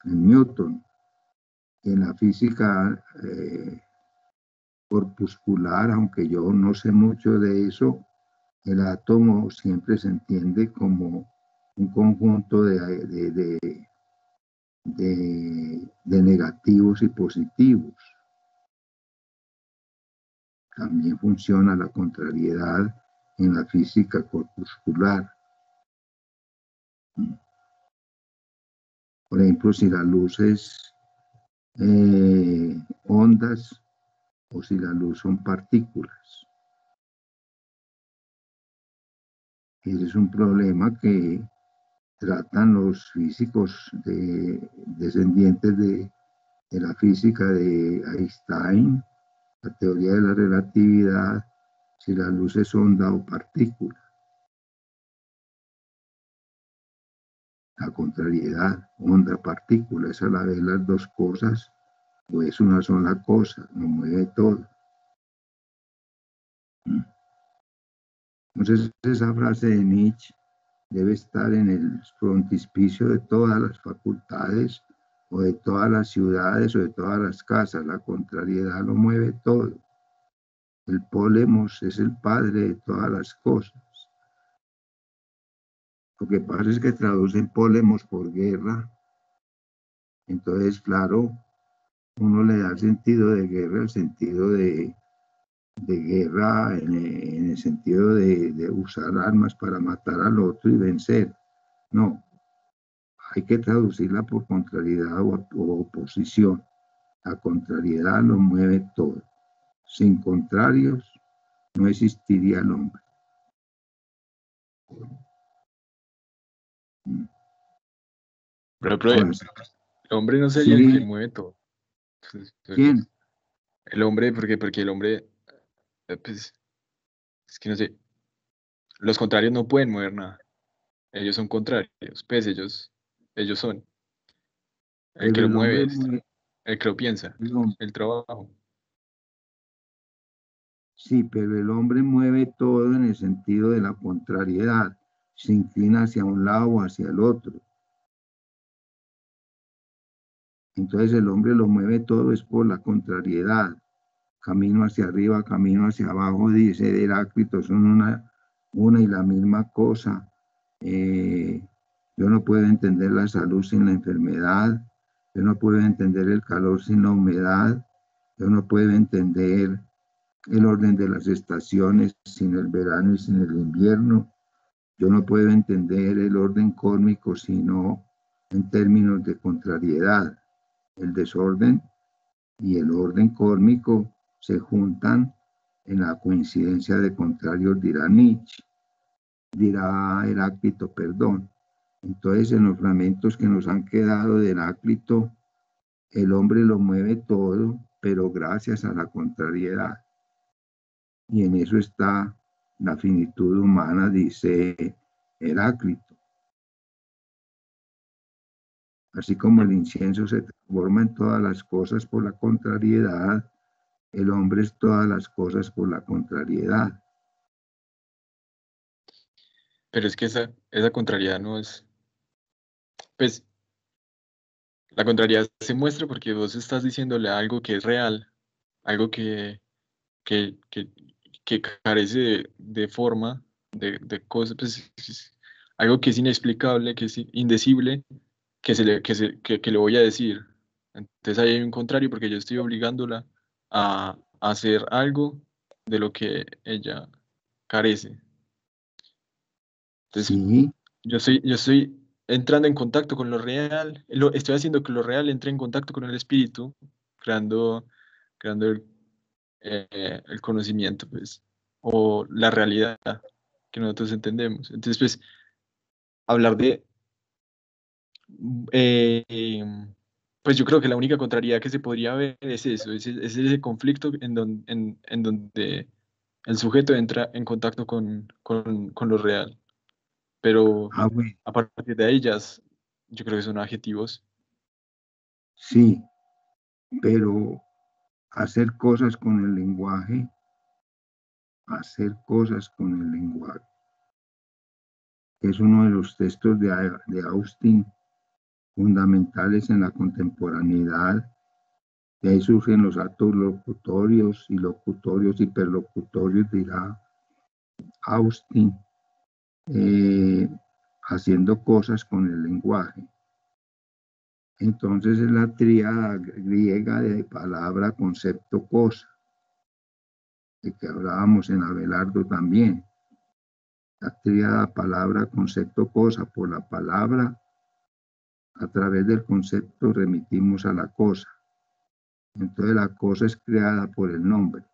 Newton. En la física corpuscular, aunque yo no sé mucho de eso, el átomo siempre se entiende como un conjunto de negativos y positivos. También funciona la contrariedad en la física corpuscular. Por ejemplo, si la luz es ondas o si la luz son partículas. Ese es un problema que tratan los físicos descendientes de la física de Einstein, la teoría de la relatividad, si la luz es onda o partícula. La contrariedad, onda, partícula, es a la vez las dos cosas, o es una sola cosa, lo mueve todo. Entonces, esa frase de Nietzsche debe estar en el frontispicio de todas las facultades, o de todas las ciudades, o de todas las casas. La contrariedad lo mueve todo. El polemos es el padre de todas las cosas. Lo que pasa es que traducen polemos por guerra. Entonces, claro, uno le da el sentido de guerra, el sentido de guerra en el sentido de usar armas para matar al otro y vencer. No, hay que traducirla por contrariedad o oposición. La contrariedad lo mueve todo. Sin contrarios no existiría el hombre. Pero Ahora, el hombre no sería el que sí, mueve todo. ¿quién? El hombre, porque el hombre, pues, es que no sé, los contrarios no pueden mover nada. Ellos son contrarios, pues ellos son. El que Pero lo el mueve hombre es mueve, el que lo piensa, el hombre, el trabajo. sí, pero el hombre mueve todo en el sentido de la contrariedad. Se inclina hacia un lado o hacia el otro. Entonces el hombre lo mueve todo es por la contrariedad. Camino hacia arriba, camino hacia abajo, dice Heráclito, son una y la misma cosa. Yo no puedo entender la salud sin la enfermedad, yo no puedo entender el calor sin la humedad, yo no puedo entender el orden de las estaciones sin el verano y sin el invierno, yo no puedo entender el orden cósmico sino en términos de contrariedad. El desorden y el orden cósmico se juntan en la coincidencia de contrarios, dirá Nietzsche, dirá Heráclito, perdón. Entonces, en los fragmentos que nos han quedado de Heráclito, el hombre lo mueve todo, pero gracias a la contrariedad. Y en eso está la finitud humana, dice Heráclito. Así como el incienso se transforma en todas las cosas por la contrariedad, el hombre es todas las cosas por la contrariedad. Pero es que esa contrariedad no es, pues, la contrariedad se muestra porque vos estás diciéndole algo que es real, algo que, que, que carece de forma, de cosas, pues, algo que es inexplicable, que es indecible, que le voy a decir. Entonces ahí hay un contrario porque yo estoy obligándola a hacer algo de lo que ella carece. Entonces Sí, yo estoy entrando en contacto con lo real, estoy haciendo que lo real entre en contacto con el espíritu, creando el conocimiento, pues, o la realidad que nosotros entendemos. Entonces, pues, hablar de, eh, pues yo creo que la única contrariedad que se podría ver es eso, es ese conflicto en donde el sujeto entra en contacto con lo real, pero bueno, a partir de ahí yo creo que son adjetivos. sí, pero hacer cosas con el lenguaje, hacer cosas con el lenguaje. Es uno de los textos de Austin fundamentales en la contemporaneidad. De ahí surgen los actos locutorios y hiperlocutorios, dirá Austin, haciendo cosas con el lenguaje. Entonces es la tríada griega de palabra, concepto, cosa, de que hablábamos en Abelardo también. La tríada palabra, concepto, cosa. Por la palabra, a través del concepto remitimos a la cosa. Entonces la cosa es creada por el nombre,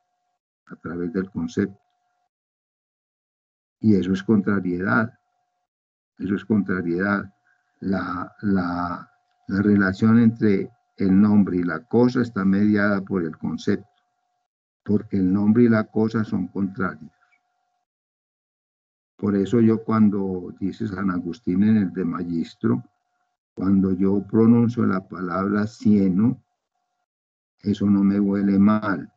a través del concepto. Y eso es contrariedad. Eso es contrariedad. La relación entre el nombre y la cosa está mediada por el concepto, porque el nombre y la cosa son contrarios. Por eso yo, cuando dice San Agustín en el de Magistro, cuando yo pronuncio la palabra cieno, eso no me huele mal,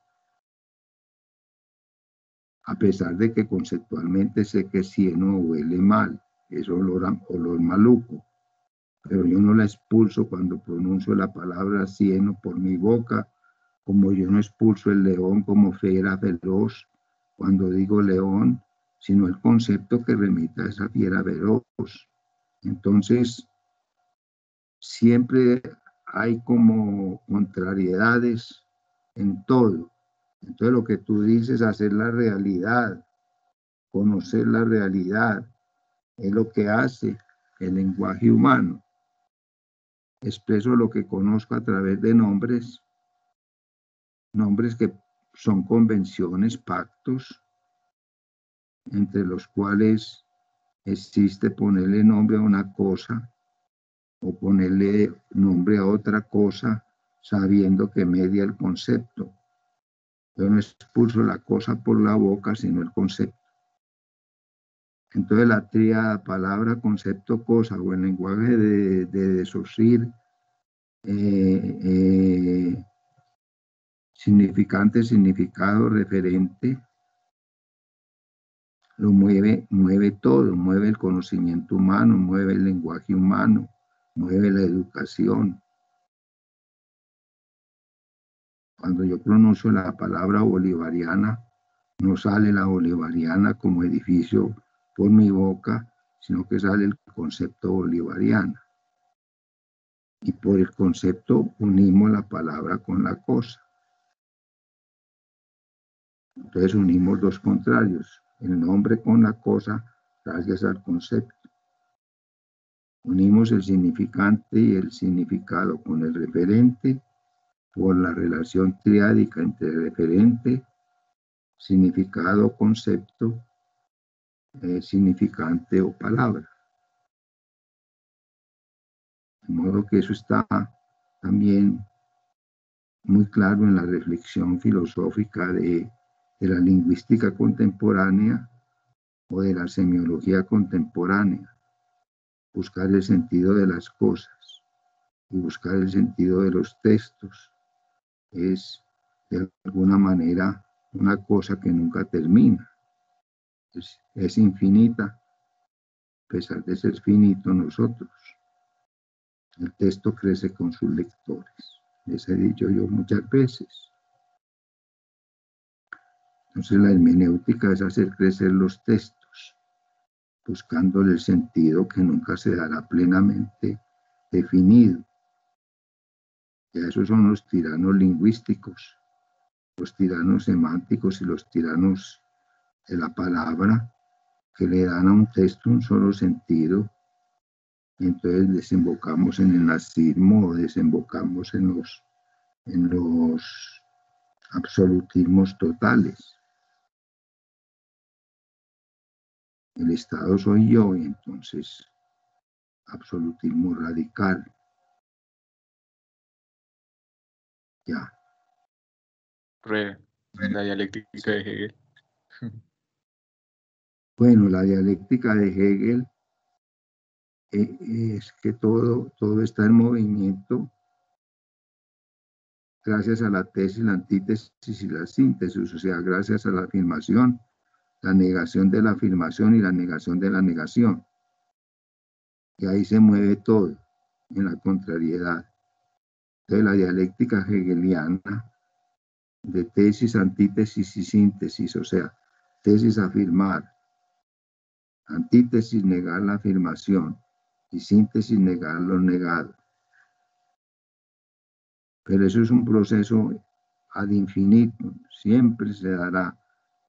a pesar de que conceptualmente sé que cieno huele mal, es olor maluco, pero yo no la expulso cuando pronuncio la palabra cieno por mi boca, como yo no expulso el león como fiera feroz cuando digo león, sino el concepto que remita a esa fiera feroz. Entonces, siempre hay como contrariedades en todo. Entonces, lo que tú dices, hacer la realidad, conocer la realidad, es lo que hace el lenguaje humano. Expreso lo que conozco a través de nombres que son convenciones, pactos, entre los cuales existe ponerle nombre a una cosa o ponerle nombre a otra cosa, sabiendo que media el concepto. Yo no expulso la cosa por la boca, sino el concepto. Entonces la tríada palabra, concepto, cosa, o el lenguaje de Saussure, significante, significado, referente, lo mueve todo, mueve el conocimiento humano, mueve el lenguaje humano, mueve la educación. Cuando yo pronuncio la palabra bolivariana, no sale la bolivariana como edificio por mi boca, sino que sale el concepto bolivariano. Y por el concepto unimos la palabra con la cosa. Entonces unimos dos contrarios, el nombre con la cosa gracias al concepto. Unimos el significante y el significado con el referente por la relación triádica entre referente, significado, concepto, significante o palabra. De modo que eso está también muy claro en la reflexión filosófica de la lingüística contemporánea o de la semiología contemporánea. Buscar el sentido de las cosas y buscar el sentido de los textos es de alguna manera una cosa que nunca termina. Es infinita, a pesar de ser finito nosotros. El texto crece con sus lectores. Les he dicho yo muchas veces. Entonces la hermenéutica es hacer crecer los textos, buscándole el sentido que nunca se dará plenamente definido. Y esos son los tiranos lingüísticos, los tiranos semánticos y los tiranos de la palabra, que le dan a un texto un solo sentido. Y entonces desembocamos en el nazismo o desembocamos en los absolutismos totales. El Estado soy yo, y entonces absolutismo radical. Ya. La dialéctica de Hegel. Bueno, la dialéctica de Hegel es que todo está en movimiento gracias a la tesis, la antítesis y la síntesis, o sea, gracias a la afirmación, la negación de la afirmación y la negación de la negación. Y ahí se mueve todo, en la contrariedad. Entonces, la dialéctica hegeliana de tesis, antítesis y síntesis, o sea, tesis afirmar, antítesis negar la afirmación y síntesis negar lo negado. Pero eso es un proceso ad infinitum, siempre se dará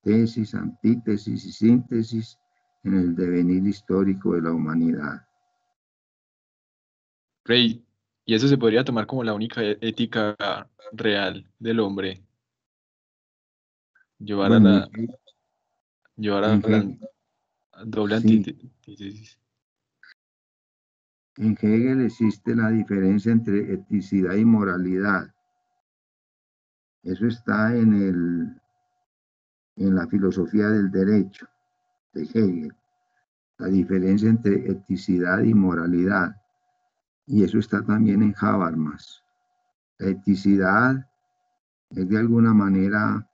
tesis, antítesis y síntesis en el devenir histórico de la humanidad. Rey, y eso se podría tomar como la única ética real del hombre, llevar a Bueno, la, llevar a la doble sí, antítesis. en Hegel existe la diferencia entre eticidad y moralidad. Eso está en la filosofía del derecho de Hegel. La diferencia entre eticidad y moralidad. Y eso está también en Habermas. La eticidad es de alguna manera,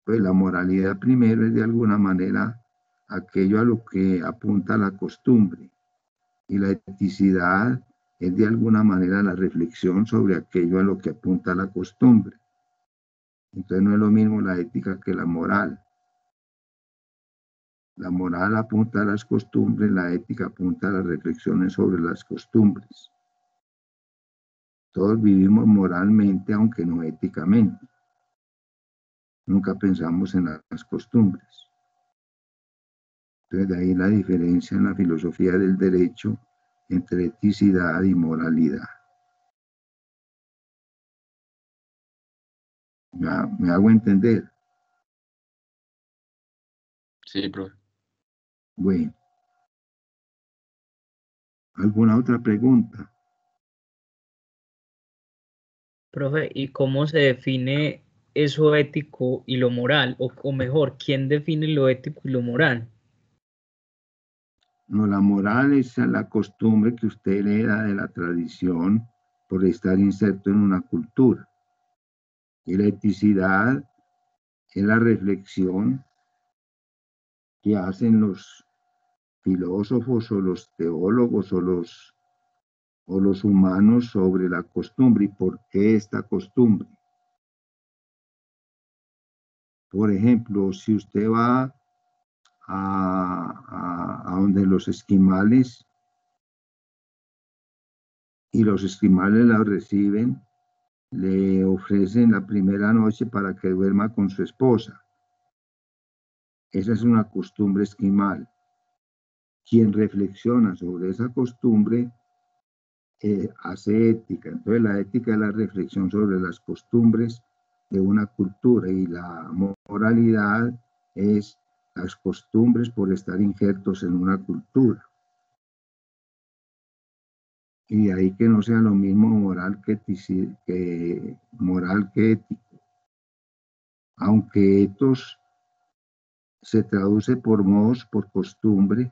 pues la moralidad primero es de alguna manera aquello a lo que apunta la costumbre. Y la eticidad es de alguna manera la reflexión sobre aquello a lo que apunta la costumbre. Entonces no es lo mismo la ética que la moral. La moral apunta a las costumbres, la ética apunta a las reflexiones sobre las costumbres. Todos vivimos moralmente, aunque no éticamente. Nunca pensamos en las costumbres. Entonces, de ahí la diferencia en la filosofía del derecho entre eticidad y moralidad. ¿Me hago entender? Sí, profe. Bueno, ¿alguna otra pregunta? Profe, ¿y cómo se define eso ético y lo moral? O mejor, ¿quién define lo ético y lo moral? No, la moral es la costumbre que usted hereda de la tradición por estar inserto en una cultura. Y la eticidad es la reflexión que hacen los filósofos o los teólogos o los humanos sobre la costumbre y por qué esta costumbre. Por ejemplo, si usted va a donde los esquimales y los esquimales la reciben, le ofrecen la primera noche para que duerma con su esposa. Esa es una costumbre esquimal. Quien reflexiona sobre esa costumbre hace ética. Entonces la ética es la reflexión sobre las costumbres de una cultura y la moralidad es las costumbres por estar injertos en una cultura. Y de ahí que no sea lo mismo moral que ético. Aunque etos se traduce por mos, por costumbre,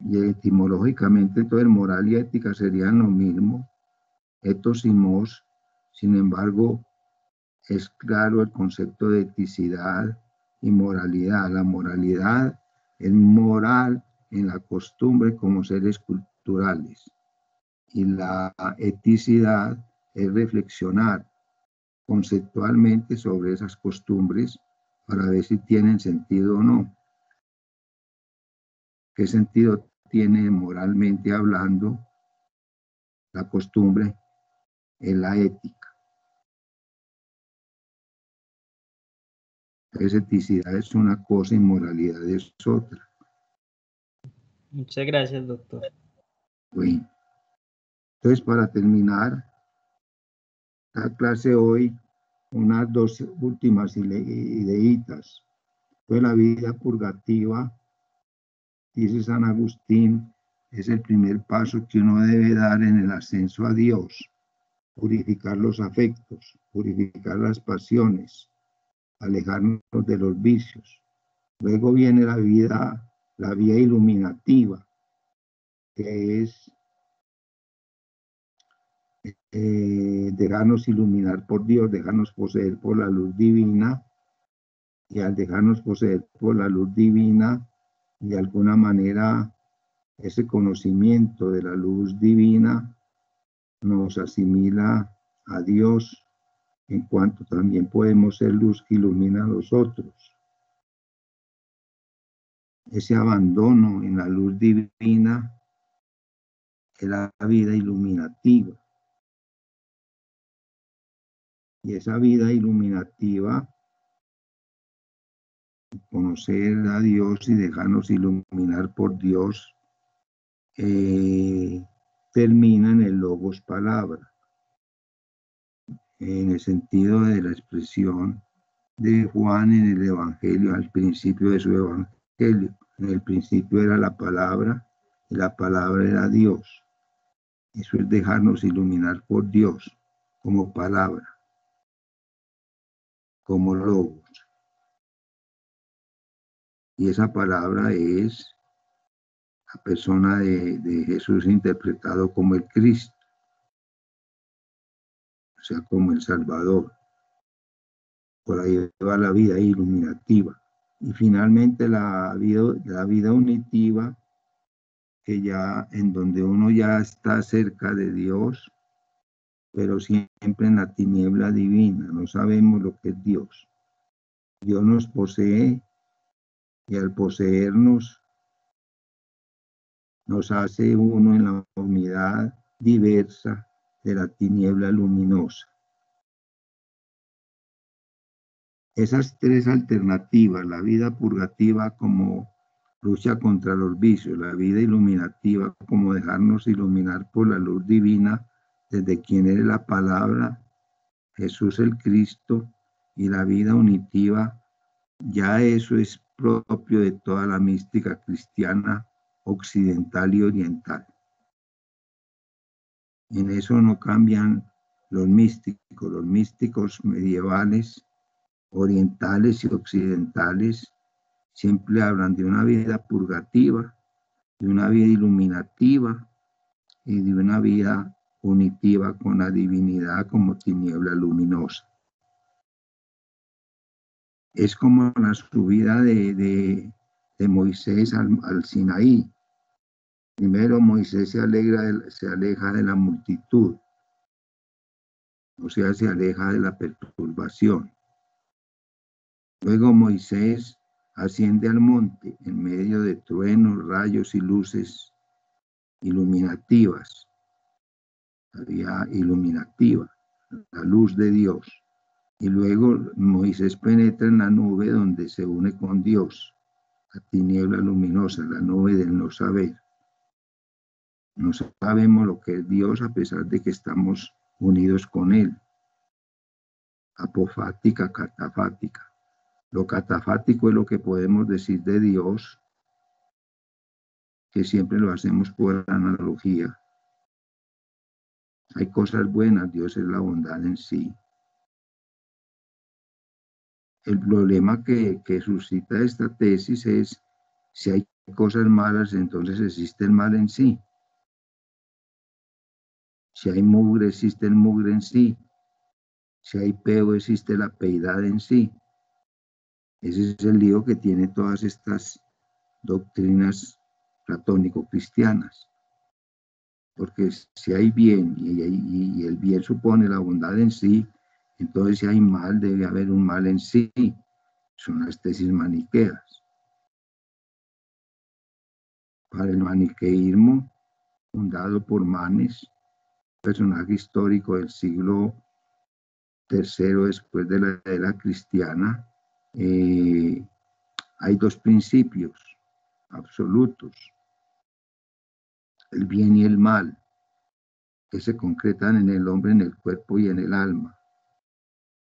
y etimológicamente entonces moral y ética serían lo mismo, etos y mos. Sin embargo, es claro el concepto de eticidad y moralidad. La moralidad es moral en la costumbre como seres culturales y la eticidad es reflexionar conceptualmente sobre esas costumbres para ver si tienen sentido o no. ¿Qué sentido tiene moralmente hablando la costumbre en la ética? Esa eticidad es una cosa y moralidad es otra. Muchas gracias, doctor. Bueno, entonces para terminar la clase hoy, unas dos últimas ideitas. Pues la vida purgativa, dice San Agustín, es el primer paso que uno debe dar en el ascenso a Dios. Purificar los afectos, purificar las pasiones, alejarnos de los vicios. Luego viene la vía iluminativa, que es dejarnos iluminar por Dios, dejarnos poseer por la luz divina, y al dejarnos poseer por la luz divina, de alguna manera ese conocimiento de la luz divina nos asimila a Dios, en cuanto también podemos ser luz que ilumina a los otros. Ese abandono en la luz divina es la vida iluminativa. Y esa vida iluminativa, conocer a Dios y dejarnos iluminar por Dios, termina en el logos palabra, en el sentido de la expresión de Juan en el Evangelio, al principio de su Evangelio. En el principio era la palabra, y la palabra era Dios. Eso es dejarnos iluminar por Dios, como palabra, como logos. Y esa palabra es la persona de Jesús interpretado como el Cristo, o sea, como el Salvador. Por ahí va la vida iluminativa. Y finalmente la vida unitiva, que ya en donde uno ya está cerca de Dios, pero siempre en la tiniebla divina, no sabemos lo que es Dios. Dios nos posee, y al poseernos nos hace uno en la unidad diversa de la tiniebla luminosa. Esas tres alternativas, la vida purgativa como lucha contra los vicios, la vida iluminativa como dejarnos iluminar por la luz divina desde quien es la palabra, Jesús el Cristo, y la vida unitiva, ya eso es propio de toda la mística cristiana occidental y oriental. En eso no cambian los místicos medievales, orientales y occidentales, siempre hablan de una vida purgativa, de una vida iluminativa y de una vida unitiva con la divinidad como tiniebla luminosa. Es como la subida de Moisés al Sinaí. Primero Moisés se aleja de la multitud, o sea, se aleja de la perturbación. Luego Moisés asciende al monte en medio de truenos, rayos y luces iluminativas. La vía iluminativa, la luz de Dios. Y luego Moisés penetra en la nube donde se une con Dios, la tiniebla luminosa, la nube del no saber. No sabemos lo que es Dios a pesar de que estamos unidos con Él. Apofática, catafática. Lo catafático es lo que podemos decir de Dios, que siempre lo hacemos por analogía. Hay cosas buenas, Dios es la bondad en sí. El problema que suscita esta tesis es, si hay cosas malas, entonces existe el mal en sí. Si hay mugre, existe el mugre en sí. Si hay peo, existe la peidad en sí. Ese es el lío que tiene todas estas doctrinas platónico-cristianas. Porque si hay bien y el bien supone la bondad en sí, entonces si hay mal, debe haber un mal en sí. Son las tesis maniqueas. Para el maniqueísmo, fundado por Manes, personaje histórico del siglo III después de la era cristiana, hay dos principios absolutos, el bien y el mal, que se concretan en el hombre, en el cuerpo y en el alma.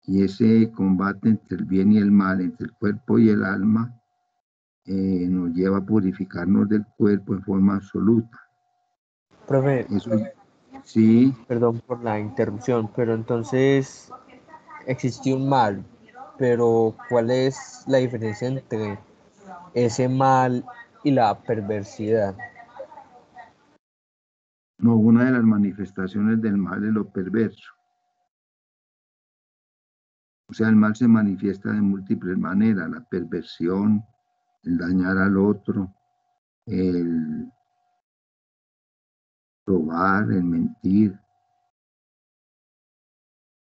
Y ese combate entre el bien y el mal, entre el cuerpo y el alma, nos lleva a purificarnos del cuerpo en forma absoluta. Profe, Eso, sí, perdón por la interrupción, pero entonces existe un mal, pero ¿cuál es la diferencia entre ese mal y la perversidad? No, una de las manifestaciones del mal es lo perverso. O sea, el mal se manifiesta de múltiples maneras: la perversión, el dañar al otro, el robar, el mentir.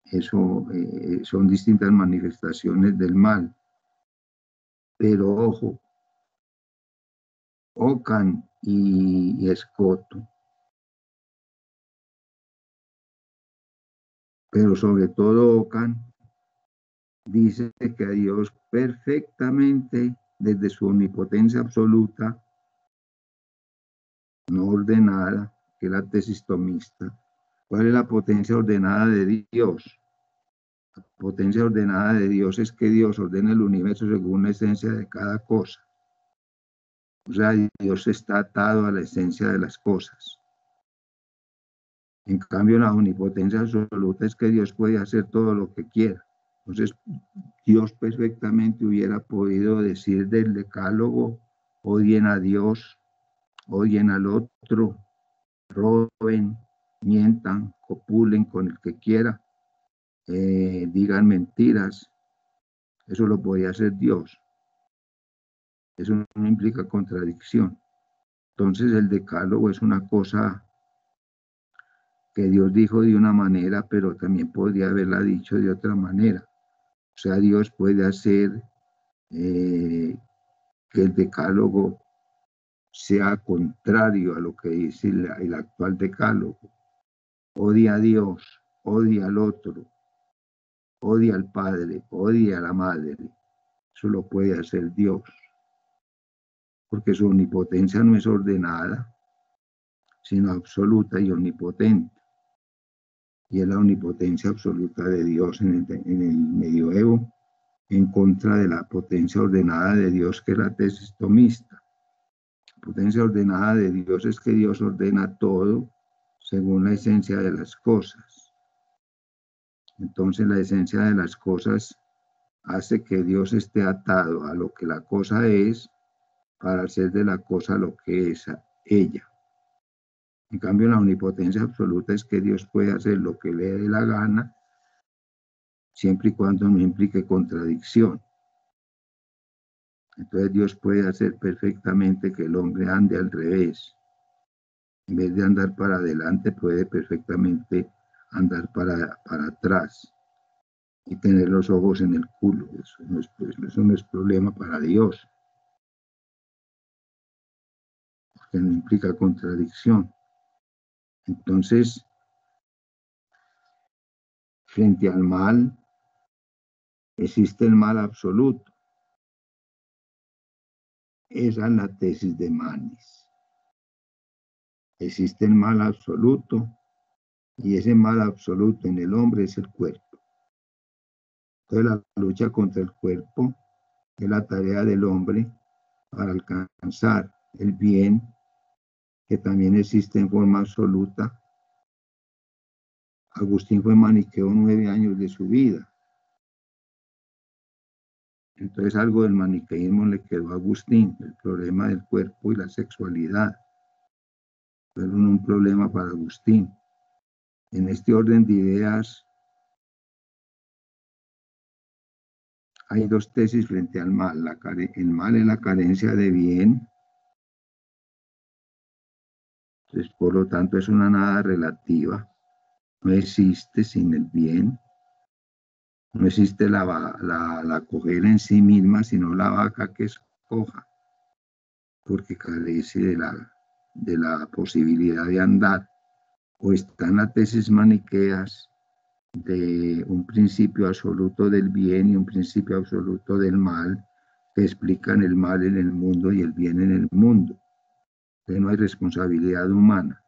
Eso son distintas manifestaciones del mal. Pero ojo, Ockham y Escoto, pero sobre todo Ockham, dice que a Dios perfectamente, desde su omnipotencia absoluta, no ordenada, que es la tesis tomista. ¿Cuál es la potencia ordenada de Dios? La potencia ordenada de Dios es que Dios ordena el universo según la esencia de cada cosa. O sea, Dios está atado a la esencia de las cosas. En cambio, la omnipotencia absoluta es que Dios puede hacer todo lo que quiera. Entonces, Dios perfectamente hubiera podido decir del decálogo: odien a Dios, odien al otro, roben, mientan, copulen con el que quiera, digan mentiras. Eso lo podía hacer Dios. Eso no implica contradicción. Entonces el decálogo es una cosa que Dios dijo de una manera, pero también podría haberla dicho de otra manera. O sea, Dios puede hacer que el decálogo sea contrario a lo que dice el actual decálogo. Odia a Dios, odia al otro, odia al padre, odia a la madre. Eso lo puede hacer Dios, porque su omnipotencia no es ordenada, sino absoluta y omnipotente. Y es la omnipotencia absoluta de Dios en el medioevo, en contra de la potencia ordenada de Dios, que es la tesis tomista. La potencia ordenada de Dios es que Dios ordena todo según la esencia de las cosas. Entonces la esencia de las cosas hace que Dios esté atado a lo que la cosa es para hacer de la cosa lo que es ella. En cambio, la omnipotencia absoluta es que Dios puede hacer lo que le dé la gana, siempre y cuando no implique contradicción. Entonces Dios puede hacer perfectamente que el hombre ande al revés. En vez de andar para adelante, puede perfectamente andar para atrás y tener los ojos en el culo. Eso no es problema para Dios, porque no implica contradicción. Entonces, frente al mal, existe el mal absoluto. Esa es la tesis de Manes. Existe el mal absoluto, y ese mal absoluto en el hombre es el cuerpo. Entonces la lucha contra el cuerpo es la tarea del hombre para alcanzar el bien, que también existe en forma absoluta. Agustín fue maniqueo 9 años de su vida. Entonces algo del maniqueísmo le quedó a Agustín, el problema del cuerpo y la sexualidad. Fueron un problema para Agustín. En este orden de ideas hay dos tesis frente al mal. El mal es la carencia de bien. Entonces, por lo tanto, es una nada relativa. No existe sin el bien. No existe la cojera en sí misma, sino la vaca que es coja, porque carece de la posibilidad de andar. O están las tesis maniqueas de un principio absoluto del bien y un principio absoluto del mal, que explican el mal en el mundo y el bien en el mundo. Entonces no hay responsabilidad humana.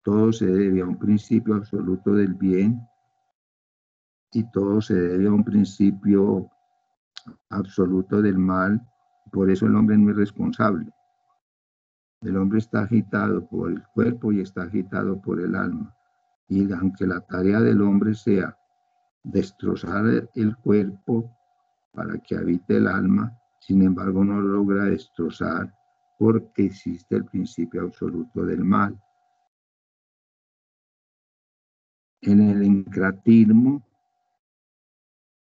Todo se debe a un principio absoluto del bien y todo se debe a un principio absoluto del mal. Por eso el hombre no es responsable. El hombre está agitado por el cuerpo y está agitado por el alma. Y aunque la tarea del hombre sea destrozar el cuerpo para que habite el alma, sin embargo no logra destrozar porque existe el principio absoluto del mal. En el encratismo,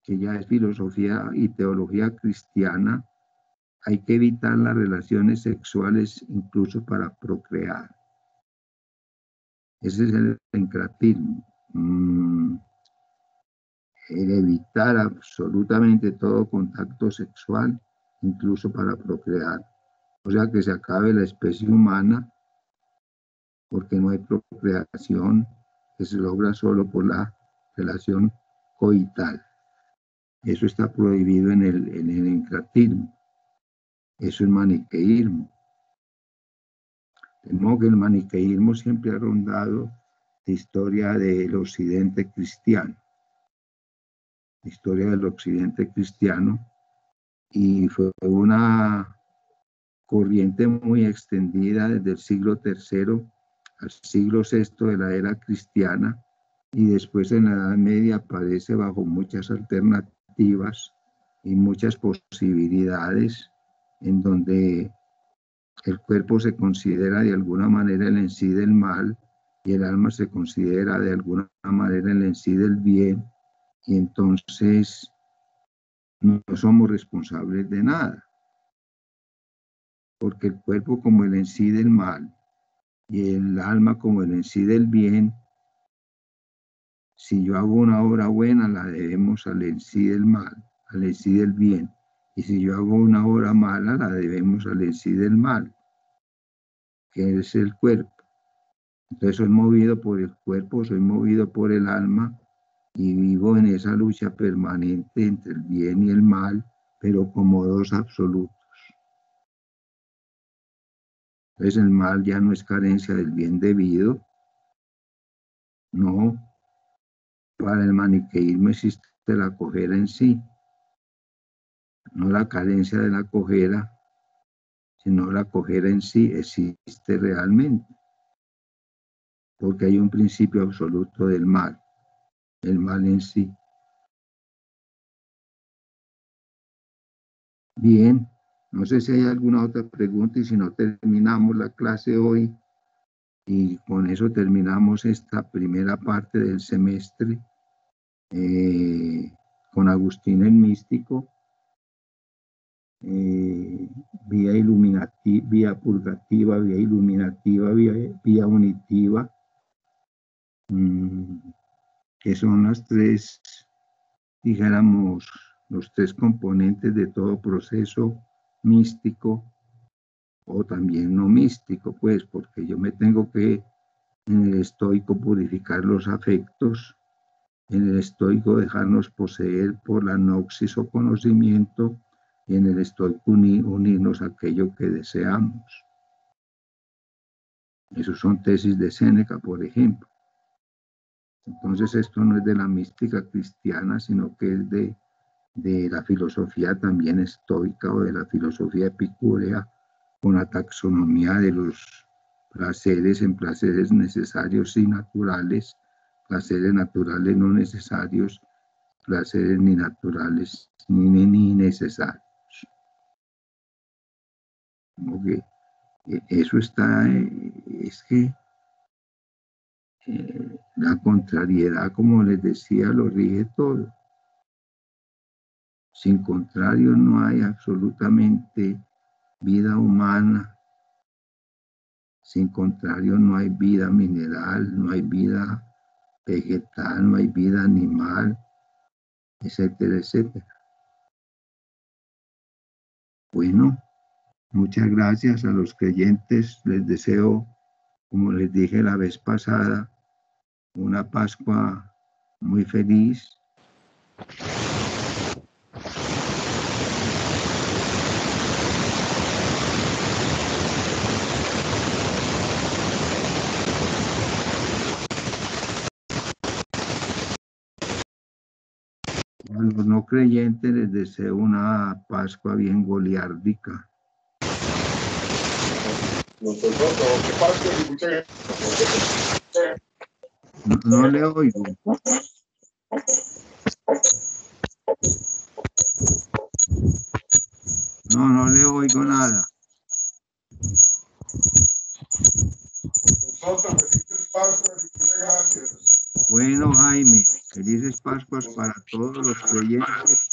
que ya es filosofía y teología cristiana, hay que evitar las relaciones sexuales incluso para procrear. Ese es el encratismo. El evitar absolutamente todo contacto sexual, incluso para procrear. O sea, que se acabe la especie humana, porque no hay procreación que se logra solo por la relación coital. Eso está prohibido en el encratismo. Eso es maniqueísmo. De modo que el maniqueísmo siempre ha rondado la historia del occidente cristiano. La historia del occidente cristiano, y fue una corriente muy extendida desde el siglo III al siglo VI de la era cristiana, y después en la Edad Media aparece bajo muchas alternativas y muchas posibilidades, en donde el cuerpo se considera de alguna manera el en sí del mal y el alma se considera de alguna manera el en sí del bien, y entonces no somos responsables de nada, porque el cuerpo como el en sí del mal y el alma como el en sí del bien, si yo hago una obra buena la debemos al en sí del mal, al en sí del bien, y si yo hago una obra mala la debemos al en sí del mal, que es el cuerpo. Entonces soy movido por el cuerpo, soy movido por el alma, y vivo en esa lucha permanente entre el bien y el mal, pero como dos absolutos. Entonces el mal ya no es carencia del bien debido, no. Para el maniqueísmo existe la cojera en sí, no la carencia de la cojera, sino la cojera en sí existe realmente, porque hay un principio absoluto del mal, el mal en sí. Bien, no sé si hay alguna otra pregunta, y si no, terminamos la clase hoy y con eso terminamos esta primera parte del semestre con Agustín el Místico, vía iluminativa, vía purgativa, vía iluminativa, vía unitiva, que son las tres, dijéramos, los tres componentes de todo proceso místico, o también no místico, pues, porque yo me tengo que, en el estoico, purificar los afectos, en el estoico dejarnos poseer por la noxis o conocimiento, y en el estoico unirnos a aquello que deseamos. Esos son tesis de Séneca, por ejemplo. Entonces esto no es de la mística cristiana, sino que es de la filosofía también estoica, o de la filosofía epicúrea, con la taxonomía de los placeres en placeres necesarios y naturales, placeres naturales no necesarios, placeres ni naturales ni necesarios. Okay. Eso está, es que la contrariedad, como les decía, lo rige todo. Sin contrario no hay absolutamente vida humana. Sin contrario no hay vida mineral, no hay vida vegetal, no hay vida animal, etcétera, etcétera. Bueno, muchas gracias a los creyentes. Les deseo, como les dije la vez pasada, una Pascua muy feliz. A los no creyentes les deseo una Pascua bien goliárdica. No le oigo. No le oigo nada. Felices Pascuas y muchas gracias. Bueno, Jaime, felices Pascuas para todos los creyentes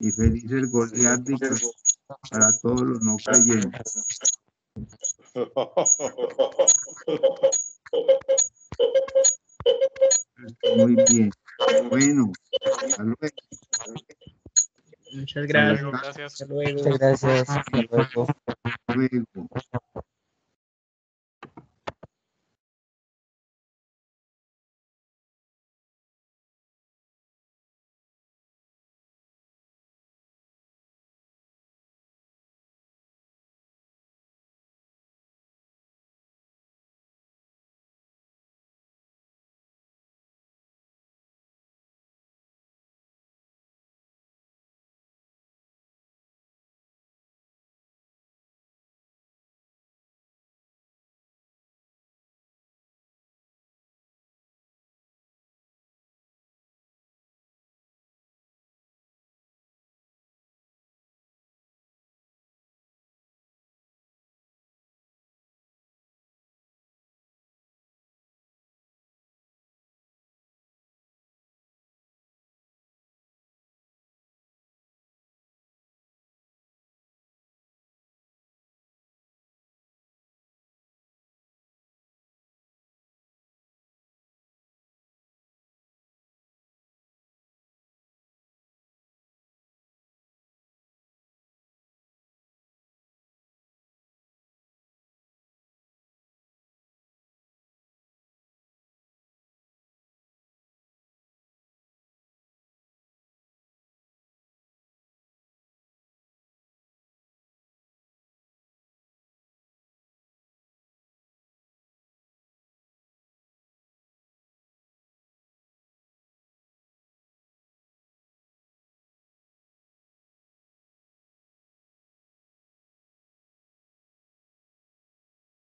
y felices goliárdicos para todos los no creyentes. Muy bien. Bueno, hasta luego. Muchas gracias. Gracias. Hasta luego. Muchas gracias. Hasta luego. Luego.